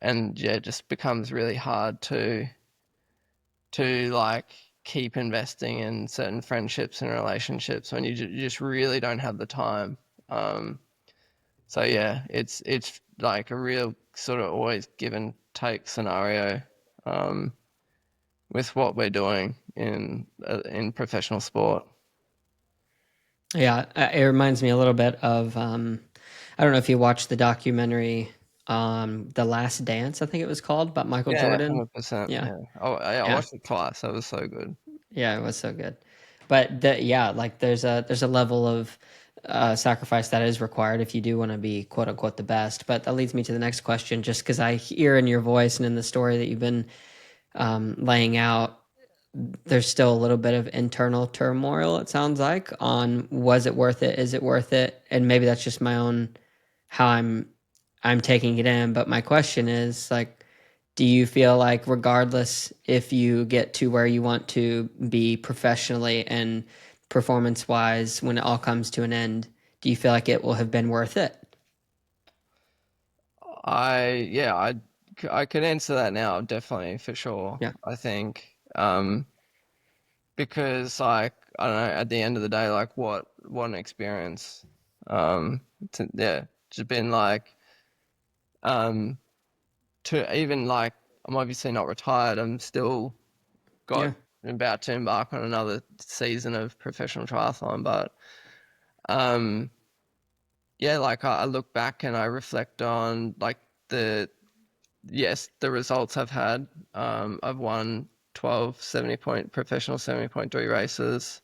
And yeah, it just becomes really hard to like keep investing in certain friendships and relationships when you just really don't have the time. Um, so yeah, it's like a real sort of always give and take scenario, um, with what we're doing in professional sport. yeah. It reminds me a little bit of I don't know if you watched the documentary The Last Dance, I think it was called, about Michael Yeah, Jordan. 100%. Yeah. Yeah. Oh, I Yeah. watched it twice. That was so good. Yeah, it was so good. But yeah, like there's a level of sacrifice that is required if you do want to be quote unquote the best. But that leads me to the next question, just because I hear in your voice and in the story that you've been laying out, there's still a little bit of internal turmoil. It sounds like on was it worth it? Is it worth it? And maybe that's just my own how I'm taking it in. But my question is like, do you feel like regardless if you get to where you want to be professionally and performance wise when it all comes to an end, do you feel like it will have been worth it? Yeah, I could answer that now, definitely for sure. Yeah. I think because like I don't know, at the end of the day, like what an experience. Yeah, just been like um to even like I'm obviously not retired. I'm still got Yeah. about to embark on another season of professional triathlon, but um yeah, like I look back and I reflect on like the yes, the results I've had. I've won 12 70-point professional 70.3 races.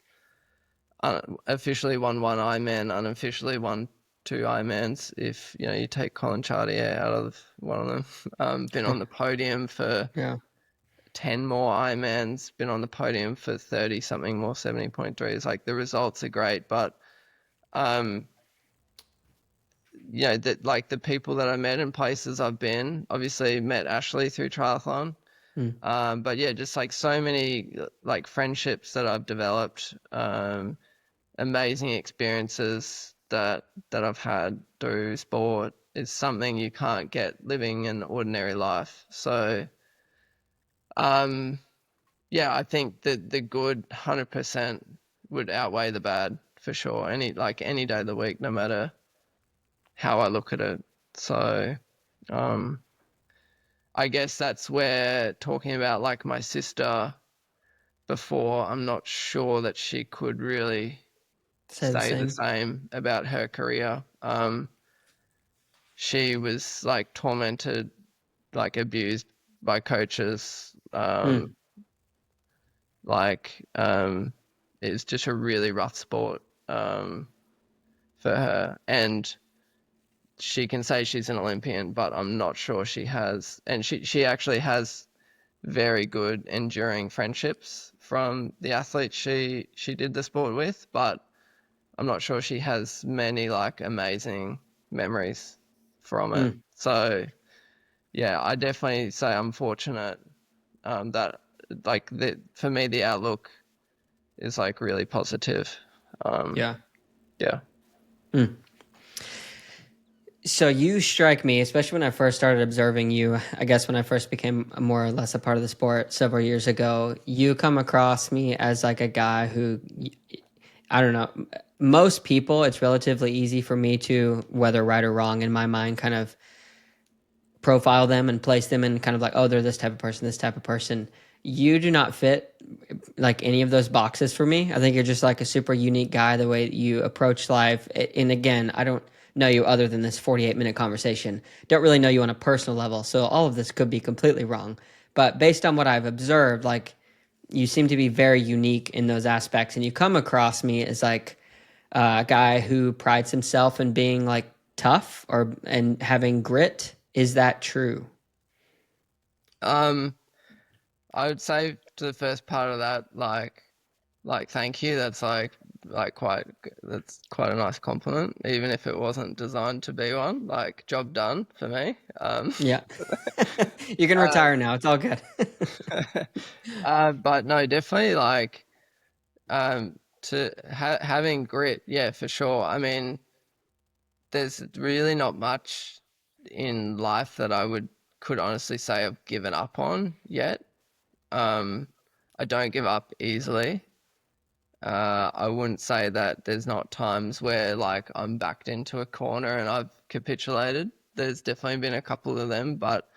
Officially won one Ironman, unofficially won two Ironmans. If you know you take Colin Chartier out of one of them, been on the podium for Yeah. 10 more Ironmans. Been on the podium for 30 something more 70.3s. Like the results are great, but um, that like the people that I met and places I've been. Obviously met Ashley through triathlon. Mm. But yeah, just like so many like friendships that I've developed, amazing experiences that I've had through sport is something you can't get living an ordinary life. So, um, yeah, I think that the good 100% would outweigh the bad for sure. Any day of the week, no matter how I look at it. So, um, I guess that's where talking about like my sister before, I'm not sure that she could really Say the say the same. same about her career. She was like tormented, like abused by coaches. Mm. Like it's just a really rough sport for her, and she can say she's an Olympian, but I'm not sure she has. And she actually has very good enduring friendships from the athletes she did the sport with, but I'm not sure she has many like amazing memories from it. Mm. So yeah, I definitely say I'm fortunate that like for me the outlook is like really positive. Um, Yeah. yeah. Mm. So you strike me, especially when I first started observing you, I guess when I first became more or less a part of the sport several years ago, you come across me as like a guy who, I don't know, most people, it's relatively easy for me to, whether right or wrong in my mind, kind of profile them and place them in kind of like, oh, they're this type of person, this type of person. You do not fit like any of those boxes for me. I think you're just like a super unique guy, the way that you approach life. And again, I don't know you other than this 48-minute conversation. Don't really know you on a personal level. So all of this could be completely wrong. But based on what I've observed, like you seem to be very unique in those aspects. And you come across me as like a guy who prides himself in being like tough or and having grit. Is that true? Um, I would say to the first part of that, like thank you. That's quite a nice compliment, even if it wasn't designed to be one. Like job done for me. Yeah. You can retire now. It's all good. But no, definitely like to having grit, yeah, for sure. I mean, there's really not much in life that could honestly say I've given up on yet. Um, I don't give up easily. I wouldn't say that there's not times where like I'm backed into a corner and I've capitulated. There's definitely been a couple of them, but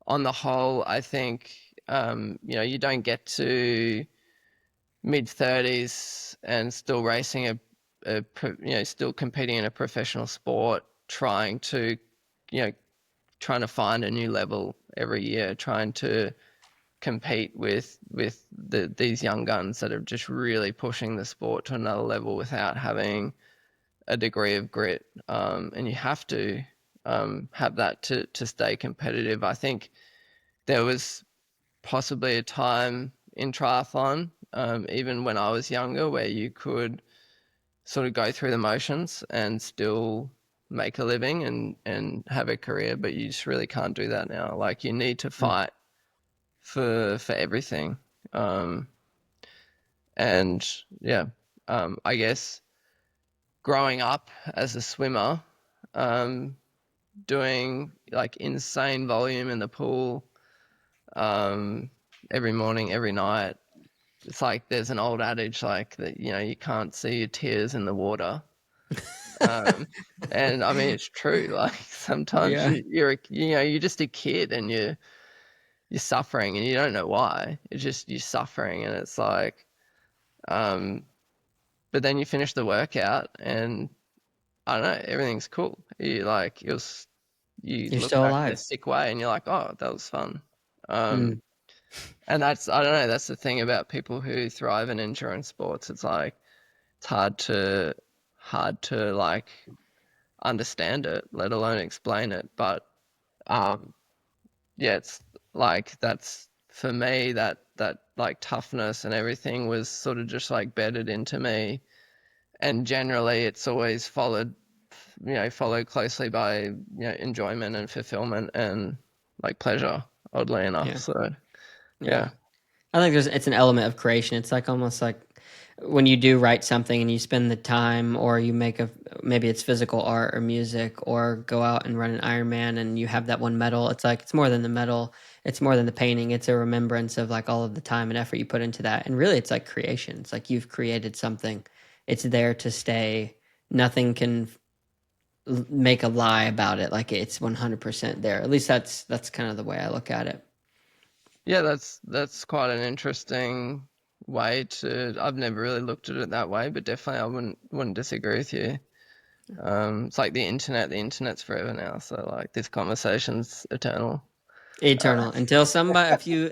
on the whole, I think you don't get to mid 30s and still racing still competing in a professional sport, you know, trying to find a new level every year, trying to compete with these young guns that are just really pushing the sport to another level without having a degree of grit. And you have to have that to stay competitive. I think there was possibly a time in triathlon, even when I was younger, where you could sort of go through the motions and still make a living and have a career, but you just really can't do that now. Like, you need to Mm. fight for everything. Um, and yeah, I guess growing up as a swimmer, um, doing like insane volume in the pool, um, every morning, every night. It's like there's an old adage like that, you can't see your tears in the water. Um, and I mean, it's true. Like, sometimes Yeah. you're just a kid and you're suffering and you don't know why. It's just you're suffering, and it's like, um, but then you finish the workout and I don't know, everything's cool. You You're look still back in a alive. sick way and you're like, oh, that was fun. Um, Mm. and I don't know, that's the thing about people who thrive in endurance sports. It's like, it's hard to like understand it, let alone explain it. But um, yeah, it's like, that's for me, that like toughness and everything was sort of just like bedded into me. And generally it's always followed closely by, enjoyment and fulfillment and like pleasure, oddly enough. Yeah. So Yeah. yeah. I think it's an element of creation. It's like almost like when you do write something and you spend the time, or you make a maybe it's physical art or music, or go out and run an Ironman and you have that one medal. It's like it's more than the medal. It's more than the painting. It's a remembrance of like all of the time and effort you put into that. And really, it's like creation. It's like you've created something. It's there to stay. Nothing can make a lie about it. Like it's 100% there. At least that's kind of the way I look at it. Yeah, that's quite an interesting way to. I've never really looked at it that way, but definitely I wouldn't disagree with you. It's like the internet. The internet's forever now, so like this conversation's eternal. Eternal until somebody a few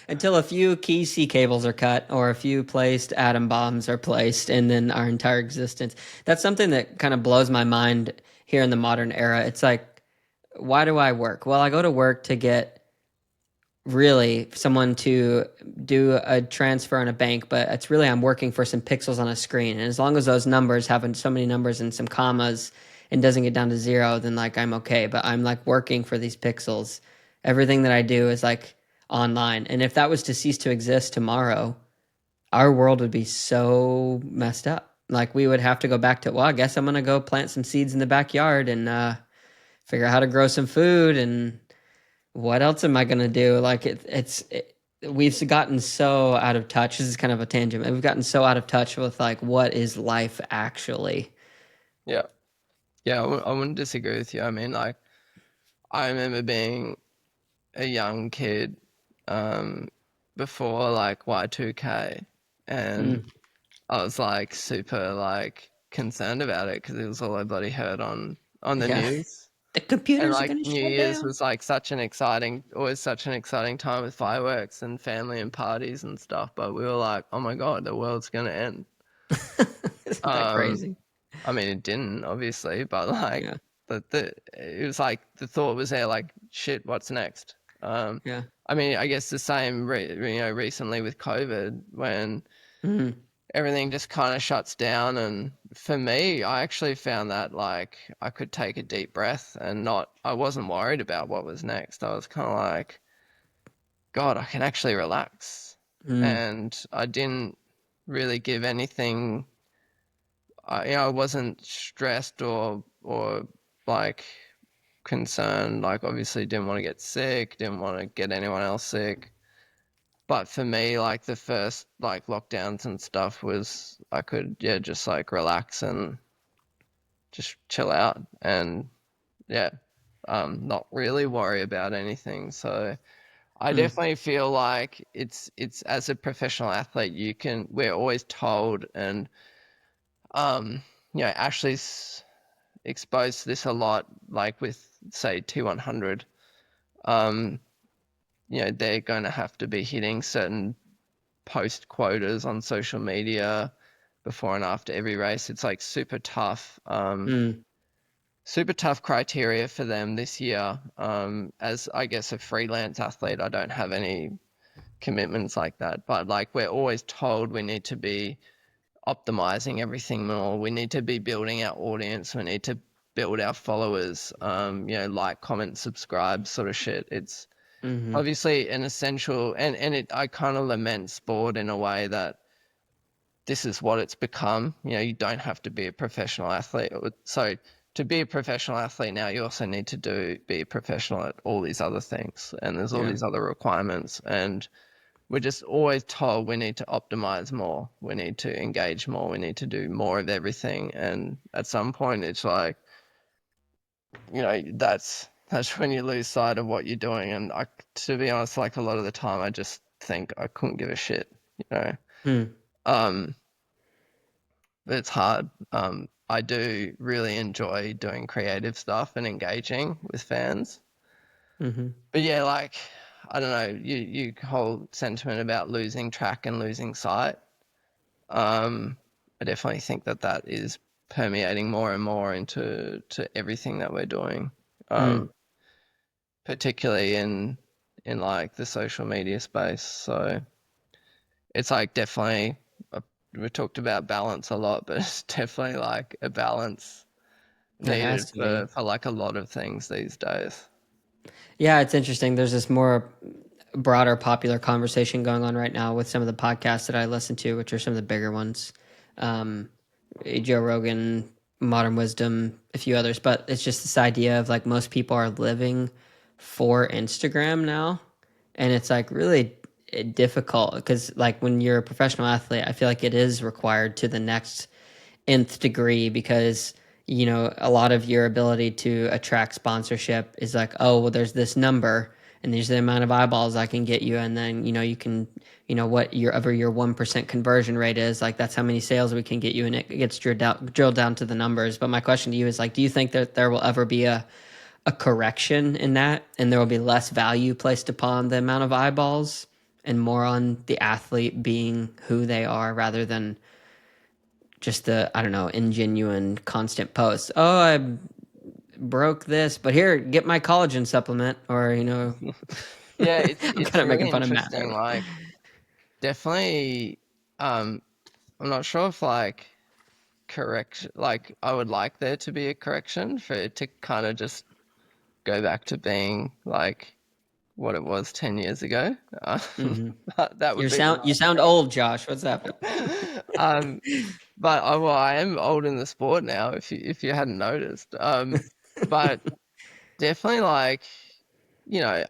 until a few key C cables are cut, or a few placed atom bombs are placed, and then our entire existence. That's something that kind of blows my mind here in the modern era. It's like, why do I work? Well, I go to work to get really someone to do a transfer in a bank, but it's really I'm working for some pixels on a screen. And as long as those numbers have so many numbers and some commas and doesn't get down to zero, then like I'm okay. But I'm like working for these pixels. Everything that I do is like online. And if that was to cease to exist tomorrow, our world would be so messed up. Like we would have to go back to, well, I guess I'm gonna go plant some seeds in the backyard and figure out how to grow some food, and what else am I gonna do? Like we've gotten so out of touch. This is kind of a tangent. We've gotten so out of touch with like what is life actually. Yeah, yeah, I wouldn't disagree with you. I mean, like, I remember being a young kid, um, before like Y2K, and Mm, I was like super like concerned about it because it was all I bloody heard on the yeah, news. the And computers are like gonna New shut Year's down. was like always such an exciting time with fireworks and family and parties and stuff. But we were like, oh my God, the world's gonna end. Isn't that Um, crazy? I mean, it didn't obviously, but like Yeah, it was like the thought was there, like, shit, what's next? Um, yeah. I mean, I guess the same, recently with COVID when Mm, everything just kind of shuts down. And for me, I actually found that like I could take a deep breath and I wasn't worried about what was next. I was kind of like, God, I can actually relax. mm, And I didn't really give anything, I wasn't stressed or like concerned. Like, obviously didn't want to get sick, didn't want to get anyone else sick. But for me, like the first like lockdowns and stuff was I could, yeah, just like relax and just chill out and yeah, not really worry about anything. So I mm, definitely feel like it's as a professional athlete, we're always told, and um Ashley's exposed to this a lot, like with say T100. Um they're going to have to be hitting certain post quotas on social media before and after every race. It's like Mm, super tough criteria for them this year. As I guess a freelance athlete, I don't have any commitments like that, but like we're always told we need to be optimizing everything more. We need to be building our audience. We need to build our followers. Like, comment, subscribe, sort of shit. It's mm-hmm. obviously an essential, and I kind of lament sport in a way that this is what it's become. You don't have to be a professional athlete. So to be a professional athlete now, you also need to be a professional at all these other things, and there's all Yeah. these other requirements, and we're just always told we need to optimize more, we need to engage more, we need to do more of everything, and at some point it's like, that's when you lose sight of what you're doing. And to be honest, like a lot of the time, I just think I couldn't give a shit, you know. Mm, Um, but it's hard. I do really enjoy doing creative stuff and engaging with fans. mm-hmm. But yeah, like I don't know, you whole sentiment about losing track and losing sight. Um, I definitely think that is permeating more and more into everything that we're doing. Mm. Particularly in like the social media space. So it's like definitely we talked about balance a lot, but it's definitely like a balance That needed has to be. for like a lot of things these days. Yeah, it's interesting. There's this more broader popular conversation going on right now with some of the podcasts that I listen to, which are some of the bigger ones. Um, Joe Rogan, Modern Wisdom, a few others, but it's just this idea of like most people are living for Instagram now. And it's like really difficult because, like, when you're a professional athlete, I feel like it is required to the next nth degree because a lot of your ability to attract sponsorship is like, oh well, there's this number and there's the amount of eyeballs I can get you, and then you can what your 1% conversion rate is, like that's how many sales we can get you, and it gets drilled down to the numbers. But my question to you is like, do you think that there will ever be a correction in that, and there will be less value placed upon the amount of eyeballs and more on the athlete being who they are rather than just the, I don't know, ingenuine constant posts? Oh, I broke this, but here, get my collagen supplement, or Yeah, I'm it's kind of really making fun of Matt interesting. there. Like definitely, um, I'm not sure if like correction, like I would like there to be a correction for it to kind of just go back to being like what it was 10 years ago. Hmm. That would You be the sound you sound old, Josh. What's happening? um, but I am old in the sport now, if you hadn't noticed. But definitely like,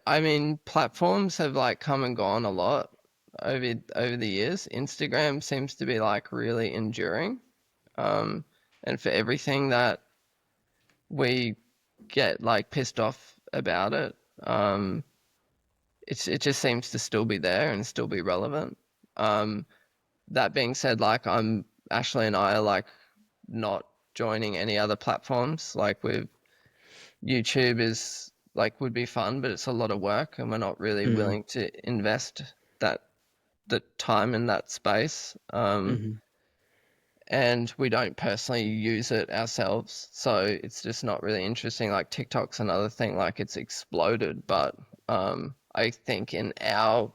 I mean, platforms have like come and gone a lot over the years. Instagram seems to be like really enduring. Um, and for everything that we get like pissed off about it, it just seems to still be there and still be relevant. Um, that being said, like Ashley and I are like not joining any other platforms. Like with YouTube is like would be fun, but it's a lot of work, and we're not really Mm-hmm. willing to invest that the time in that space. Mm-hmm. And we don't personally use it ourselves, so it's just not really interesting. Like TikTok's another thing, like it's exploded, but I think in our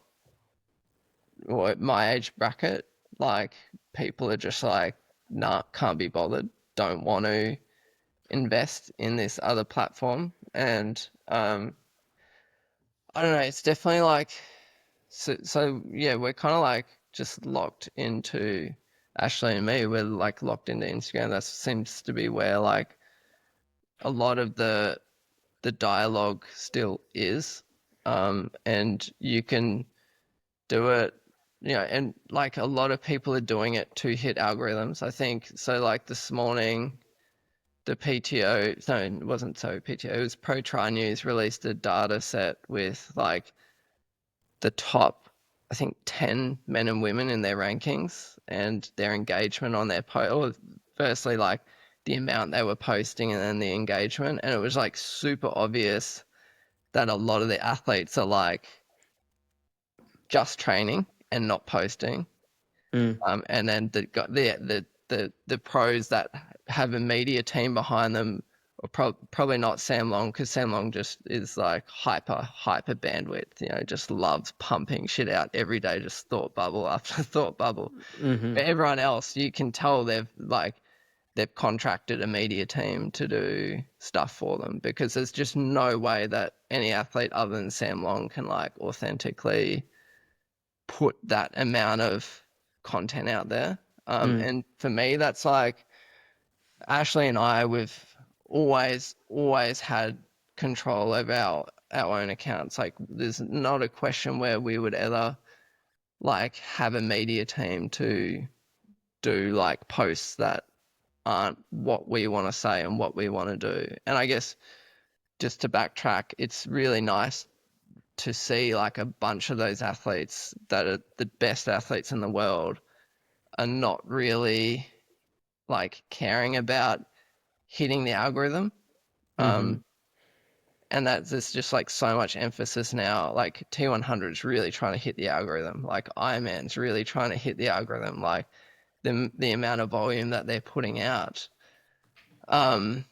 or my age bracket, like people are just like, nah, can't be bothered, don't want to invest in this other platform. And I don't know, it's definitely like, so yeah, we're kind of like just locked into Ashley and me, we're like locked into Instagram. That seems to be where like a lot of the dialogue still is. And you can do it, and like a lot of people are doing it to hit algorithms, I think. So like this morning, the PTO, no, it wasn't so PTO, it was Pro Tri News released a data set with like the top, I think, 10 men and women in their rankings and their engagement on their post. Firstly, like the amount they were posting and then the engagement. And it was like super obvious that a lot of the athletes are like just training and not posting. Mm. And then the pros that have a media team behind them are probably not Sam Long, because Sam Long just is like hyper bandwidth, just loves pumping shit out every day, just thought bubble after thought bubble. Mm-hmm. But everyone else, you can tell they've contracted a media team to do stuff for them, because there's just no way that any athlete other than Sam Long can like authentically put that amount of content out there. Mm. And for me, that's like Ashley and I, we've always had control of our own accounts. Like there's not a question where we would ever like have a media team to do like posts that aren't what we want to say and what we want to do. And I guess just to backtrack, it's really nice to see like a bunch of those athletes that are the best athletes in the world are not really like caring about hitting the algorithm. Mm-hmm. Um, and that there's just like so much emphasis now. Like T100 is really trying to hit the algorithm. Like Ironman's really trying to hit the algorithm. Like the amount of volume that they're putting out. Um,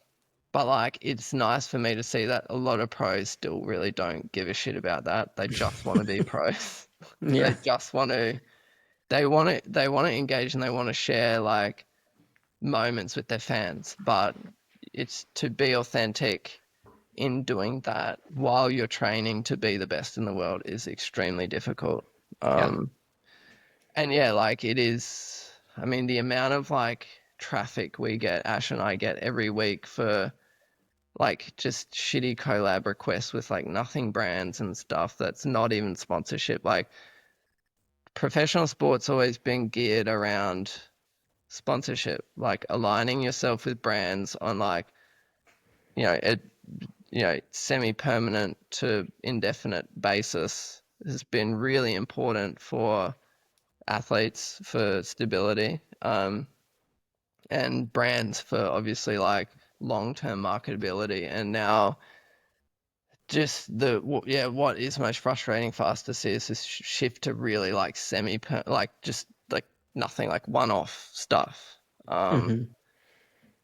but like it's nice for me to see that a lot of pros still really don't give a shit about that. They just want to be pros. Yeah. They just want to. They want to engage, and they want to share like moments with their fans, but it's to be authentic in doing that while you're training to be the best in the world is extremely difficult. Yeah. And yeah, like it is, I mean, the amount of like traffic we get, Ash and I get every week for like just shitty collab requests with like nothing brands and stuff that's not even sponsorship. Like professional sports always been geared around sponsorship, like aligning yourself with brands on like, a semi-permanent to indefinite basis has been really important for athletes for stability, and brands for obviously like long-term marketability. And now just what is most frustrating for us to see is this shift to really like like just like nothing, like one-off stuff. Um, Mm-hmm.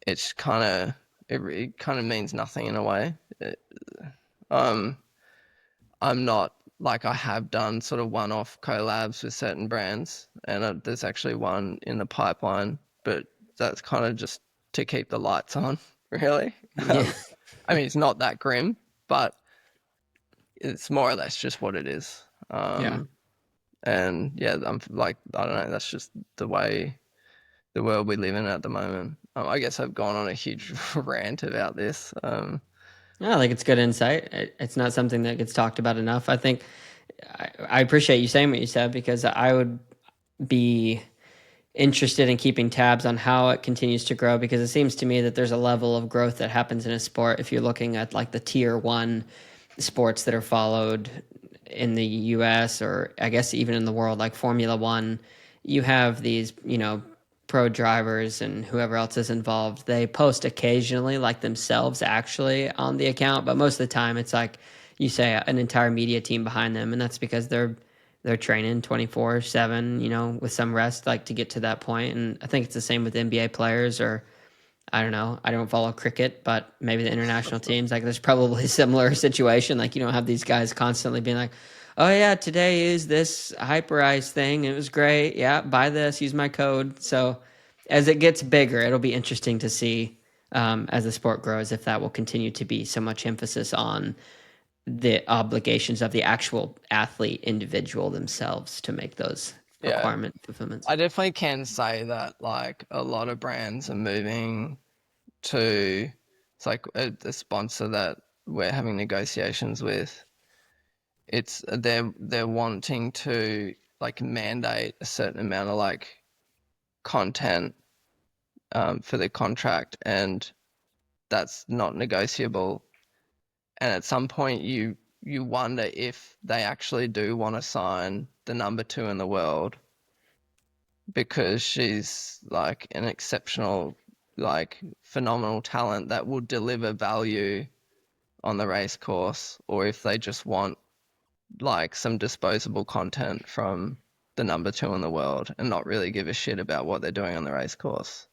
it's kind of it kind of means nothing in a way. Um, I'm not like I have done sort of one-off collabs with certain brands, and there's actually one in the pipeline, but that's kind of just to keep the lights on, really. Yeah. I mean, it's not that grim, but it's more or less just what it is. Yeah. And yeah, I'm like, I don't know, that's just the way the world we live in at the moment. I guess I've gone on a huge rant about this. I think it's good insight. It's not something that gets talked about enough. I think I appreciate you saying what you said, because I would be interested in keeping tabs on how it continues to grow, because it seems to me that there's a level of growth that happens in a sport if you're looking at like the tier one sports that are followed in the US, or I guess even in the world, like Formula One. You have these, pro drivers and whoever else is involved. They post occasionally, like themselves actually on the account, but most of the time it's like you say an entire media team behind them, and that's because they're training 24/7, with some rest, like to get to that point. And I think it's the same with NBA players, or I don't know. I don't follow cricket, but maybe the international teams, like there's probably a similar situation. Like you don't have these guys constantly being like, "Oh yeah, today is this hyper ice thing. It was great. Yeah, buy this, use my code." So as it gets bigger, it'll be interesting to see, as the sport grows, if that will continue to be so much emphasis on the obligations of the actual athlete individual themselves to make those yeah, requirement fulfillments. I definitely can say that like a lot of brands are moving to, it's like a sponsor that we're having negotiations with. It's they're wanting to like mandate a certain amount of like content, for the contract, and that's not negotiable. And at some point, you wonder if they actually do want to sign the number two in the world, because she's like an exceptional, like phenomenal talent that will deliver value on the race course, or if they just want like some disposable content from the number two in the world and not really give a shit about what they're doing on the race course.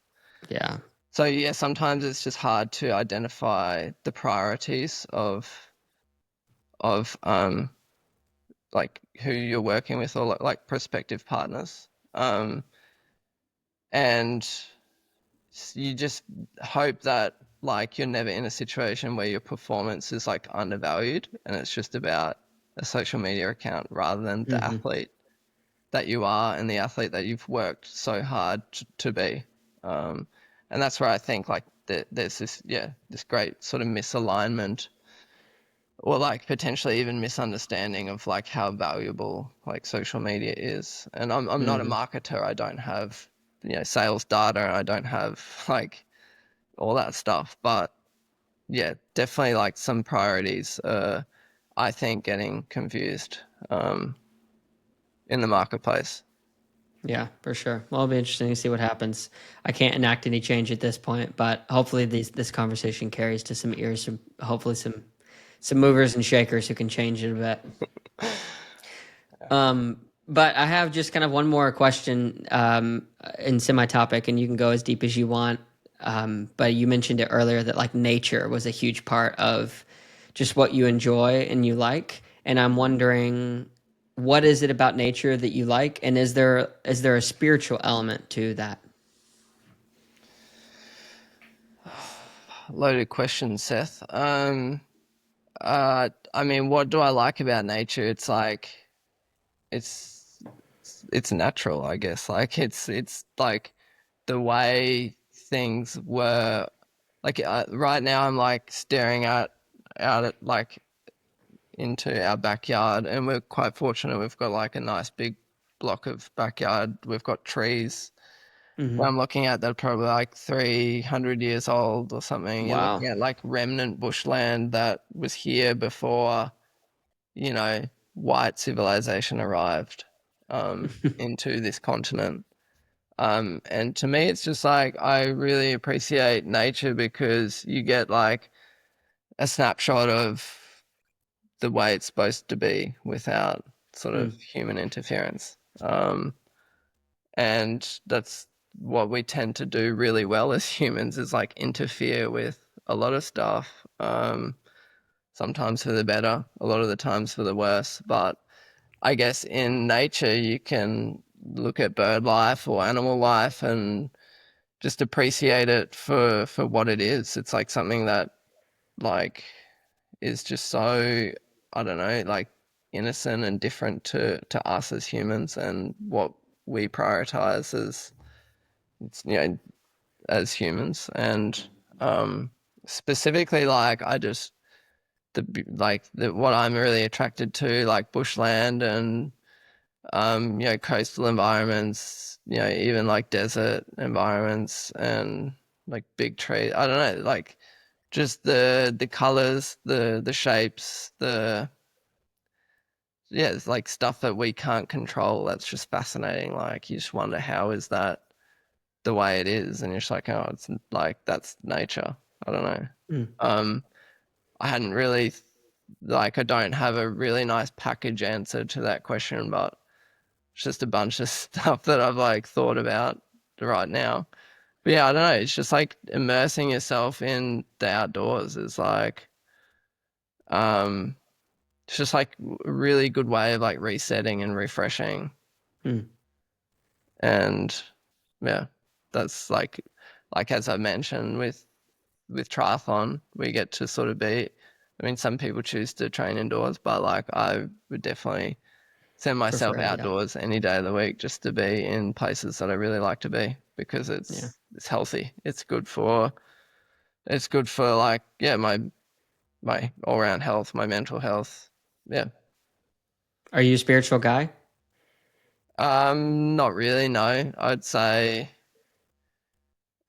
Yeah. So yeah, sometimes it's just hard to identify the priorities of like who you're working with or like prospective partners. And you just hope that like you're never in a situation where your performance is like undervalued and it's just about a social media account rather than the Hmm. athlete that you are and the athlete that you've worked so hard to be. Um, and that's where I think like there's this, yeah, this great sort of misalignment or like potentially even misunderstanding of like how valuable like social media is. And I'm not a Hmm. marketer. I don't have, you know, sales data. I don't have like all that stuff. But yeah, definitely like some priorities. I think getting confused in the marketplace. Yeah, for sure. Well, it'll be interesting to see what happens. I can't enact any change at this point, but hopefully this conversation carries to some ears, hopefully some movers and shakers who can change it a bit. But I have just kind of one more question in semi-topic, and you can go as deep as you want. But you mentioned it earlier that like nature was a huge part of just what you enjoy and you like, and I'm wondering what is it about nature that you like, and is there a spiritual element to that? Loaded question, Seth. I mean, what do I like about nature? It's like it's it's natural, I guess. Like it's like the way things were. Like right now, I'm like staring out at like into our backyard, and we're quite fortunate. We've got like a nice big block of backyard. We've got trees that Hmm. I'm looking at that are probably like 300 years old or something. You're Wow. looking at like remnant bushland that was here before, you know, white civilization arrived into this continent. And to me, it's just like I really appreciate nature because you get like a snapshot of the way it's supposed to be without sort of Mm, human interference. And that's what we tend to do really well as humans is like interfere with a lot of stuff. Sometimes for the better, a lot of the times for the worse. But I guess in nature, you can look at bird life or animal life and just appreciate it for what it is. It's like something that like is just so, I don't know, like innocent and different to us as humans and what we prioritize as you know as humans. And um specifically like I just the what I'm really attracted to like bushland and you know, coastal environments, you know, even like desert environments and like big trees. I don't know, like just the colors, the shapes, the yeah, it's like stuff that we can't control. That's just fascinating. Like you just wonder how is that the way it is, and you're just like, oh, it's like that's nature. I don't know. mm, Um, I hadn't really like I don't have a really nice package answer to that question, but it's just a bunch of stuff that I've like thought about right now. But yeah, I don't know. It's just like immersing yourself in the outdoors is like, um, it's just like a really good way of like resetting and refreshing. mm, And yeah, that's like as I mentioned with triathlon, we get to sort of be. I mean, some people choose to train indoors, but like I would definitely send myself prefer, yeah. outdoors any day of the week just to be in places that I really like to be because Yeah. it's healthy. It's good for like yeah, my all round health, my mental health. Yeah. Are you a spiritual guy? Not really, no. I'd say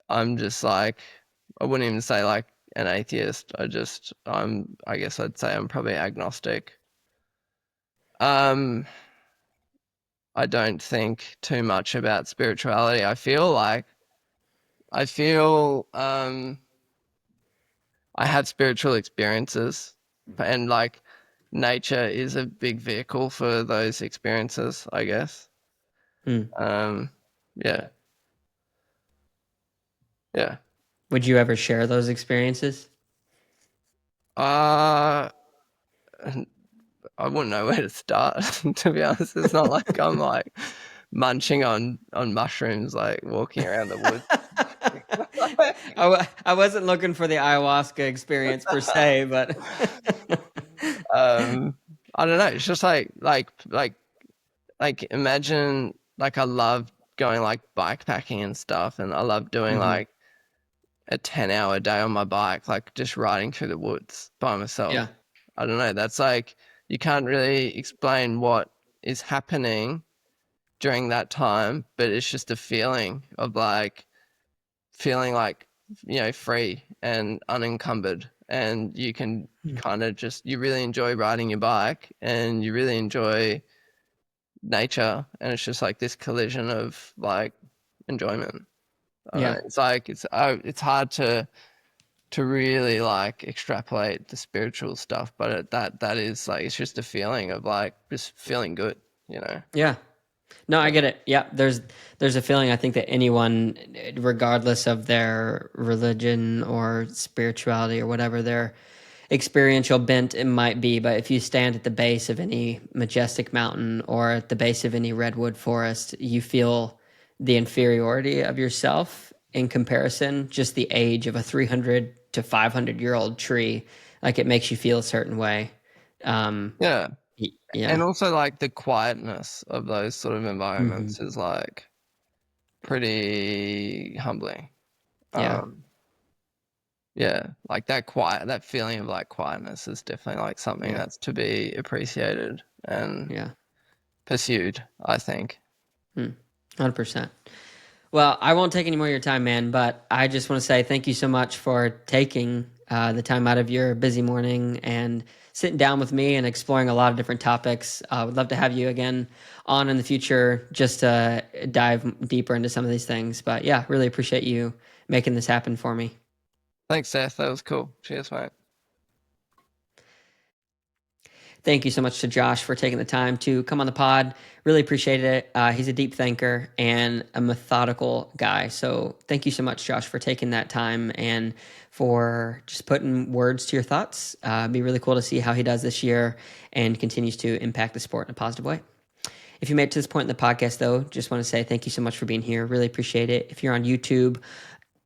I'm just like I wouldn't even say like an atheist. I guess I'd say I'm probably agnostic. Um I don't think too much about spirituality. I feel I have spiritual experiences and like nature is a big vehicle for those experiences, I guess. Hmm. Yeah, yeah. Would you ever share those experiences? Uh, I wouldn't know where to start, to be honest. It's not like I'm like munching on mushrooms, like walking around the woods. I wasn't looking for the ayahuasca experience per se, but I don't know. It's just like imagine like I love going like bike packing and stuff, and I love doing Mhm. like a 10-hour day on my bike, like just riding through the woods by myself. Yeah. I don't know. That's like you can't really explain what is happening during that time, but it's just a feeling of like feeling like, free and unencumbered. And you can Hmm. kind of just, you really enjoy riding your bike and you really enjoy nature. And it's just like this collision of like enjoyment. I don't Yeah. know. It's like, it's hard to really like extrapolate the spiritual stuff, but that is like, it's just a feeling of like just feeling good, you know? Yeah. No, I get it. Yeah, there's a feeling I think that anyone, regardless of their religion or spirituality or whatever their experiential bent it might be, but if you stand at the base of any majestic mountain or at the base of any redwood forest, you feel the inferiority of yourself in comparison. Just the age of a 300 to 500-year-old tree, like it makes you feel a certain way. Um, Yeah. yeah. And also like the quietness of those sort of Hmm. environments is like pretty humbling. Yeah. Um, yeah, like that feeling of like quietness is definitely like something Yeah. that's to be appreciated and Yeah. pursued, I think. 100%. Well, I won't take any more of your time, man, but I just want to say thank you so much for taking the time out of your busy morning and sitting down with me and exploring a lot of different topics. I would love to have you again on in the future just to dive deeper into some of these things. But yeah, really appreciate you making this happen for me. Thanks, Seth. That was cool. Cheers, mate. Thank you so much to Josh for taking the time to come on the pod. Really appreciate it. He's a deep thinker and a methodical guy. So thank you so much, Josh, for taking that time and for just putting words to your thoughts. It'd be really cool to see how he does this year and continues to impact the sport in a positive way. If you made it to this point in the podcast, though, just want to say thank you so much for being here. Really appreciate it. If you're on YouTube,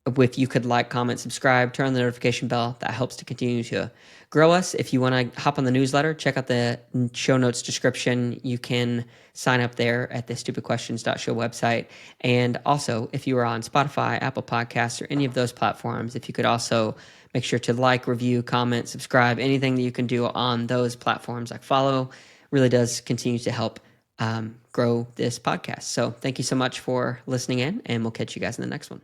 if you could like, comment, subscribe, turn on the notification bell, that helps to continue to grow us. If you want to hop on the newsletter, check out the show notes description. You can sign up there at the stupidquestions.show website. And also, if you are on Spotify, Apple Podcasts, or any of those platforms, if you could also make sure to like, review, comment, subscribe, anything that you can do on those platforms, like follow, really does continue to help grow this podcast. So thank you so much for listening in, and we'll catch you guys in the next one.